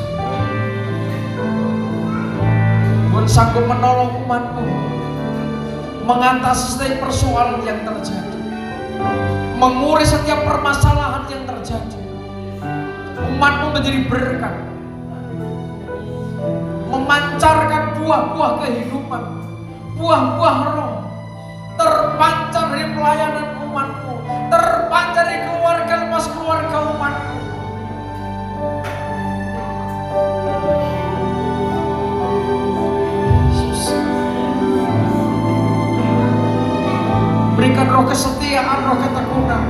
Tuhan sanggup menolong umatmu mengatasi setiap persoalan yang terjadi, mengurus setiap permasalahan yang terjadi. Umatmu menjadi berkat, memancarkan buah-buah kehidupan, buah-buah roh, terpancar dari pelayanan umatmu, terpancar dari keluarga lepas keluarga umatmu. Berikan roh kesetiaan, roh ketekunan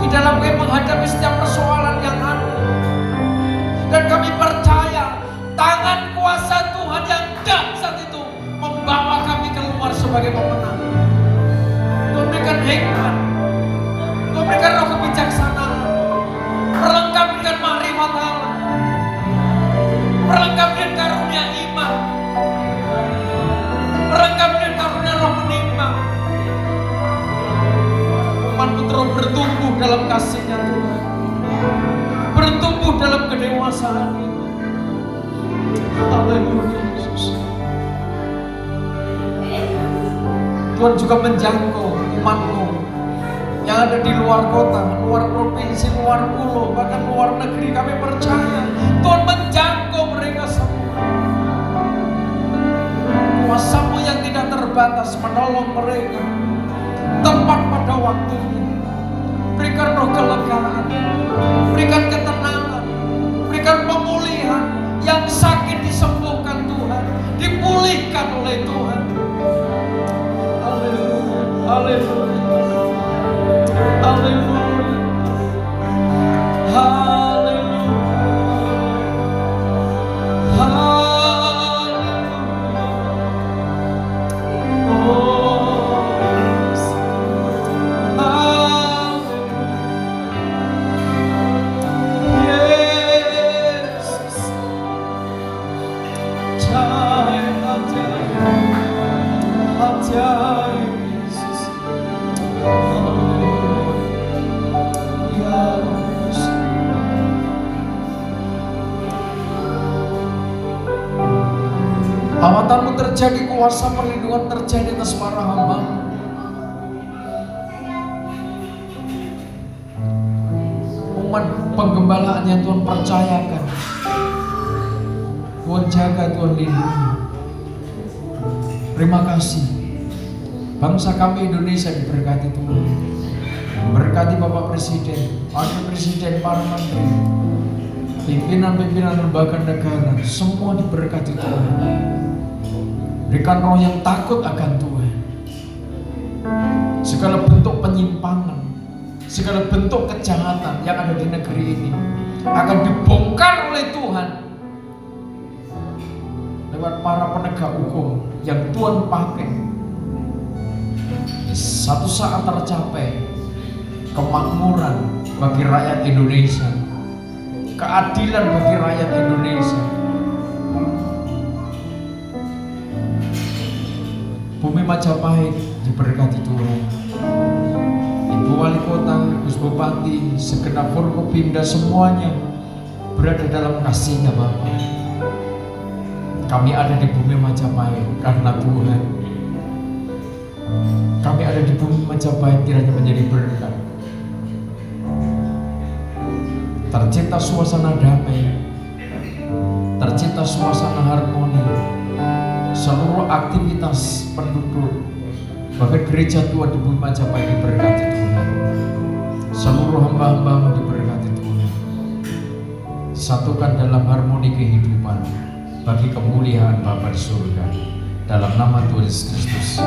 di dalam kami menghadapi setiap persoalan yang ada. Dan kami percaya tangan kuasa Tuhan yang dahsyat itu membawa kami keluar sebagai pemenang. Tuhan berikan hikmat, Tuhan berikan roh kebijaksanaan, perlengkapi dengan makrifat Allah, perlengkapi dengan karunia iman, perlengkapi dengan karunia roh menimbang. Umatmu terus bertumbuh dalam kasih-Nya Tuhan, bertumbuh dalam kedewasaan itu. Haleluya Yesus. Tuhan juga menjangkau umatmu yang ada di luar kota, luar provinsi, luar pulau, bahkan luar negeri. Kami percaya Tuhan menjangkau mereka semua. Kuasa-Mu yang tidak terbatas menolong mereka tepat pada waktunya. Berikan roh kelegaan, berikan ketenangan, berikan pemulihan. Yang sakit disembuhkan Tuhan, dipulihkan oleh Tuhan. Haleluya, haleluya, haleluya, haleluya, haleluya. Oh, Lawatan-Mu terjadi, kuasa perlindungan terjadi atas para hamba. Umat penggembalaan yang Tuhan percayakan, Tuhan jaga, Tuhan lindungi. Terima kasih Bangsa kami Indonesia diberkati Tuhan. Berkati Bapak Presiden, Wakil Presiden, para menteri, pimpinan-pimpinan lembaga negara, semua diberkati Tuhan. Berikan roh yang takut akan Tuhan. Segala bentuk penyimpangan, segala bentuk kejahatan yang ada di negeri ini akan dibongkar oleh Tuhan lewat para penegak hukum yang Tuhan pakai. Satu saat tercapai kemakmuran bagi rakyat Indonesia, keadilan bagi rakyat Indonesia. Bumi Majapahit diberkati Tuhan. Ibu Wali Kota, Gus Bupati, segenap Forkopimda, semuanya berada dalam kasih-Nya Bapa. Kami ada di bumi Majapahit karena Tuhan. Kami ada di bumi Majapahit kiranya menjadi berkat. Tercipta suasana damai, tercipta suasana harmoni. Seluruh aktivitas penduduk, bahkan gereja Tuhan di bumi Majapahit diberkati Tuhan. Seluruh hamba-hamba-Mu diberkati Tuhan. Satukan dalam harmoni kehidupan bagi kemuliaan Bapa di surga. Dalam nama Tuhan Yesus Kristus.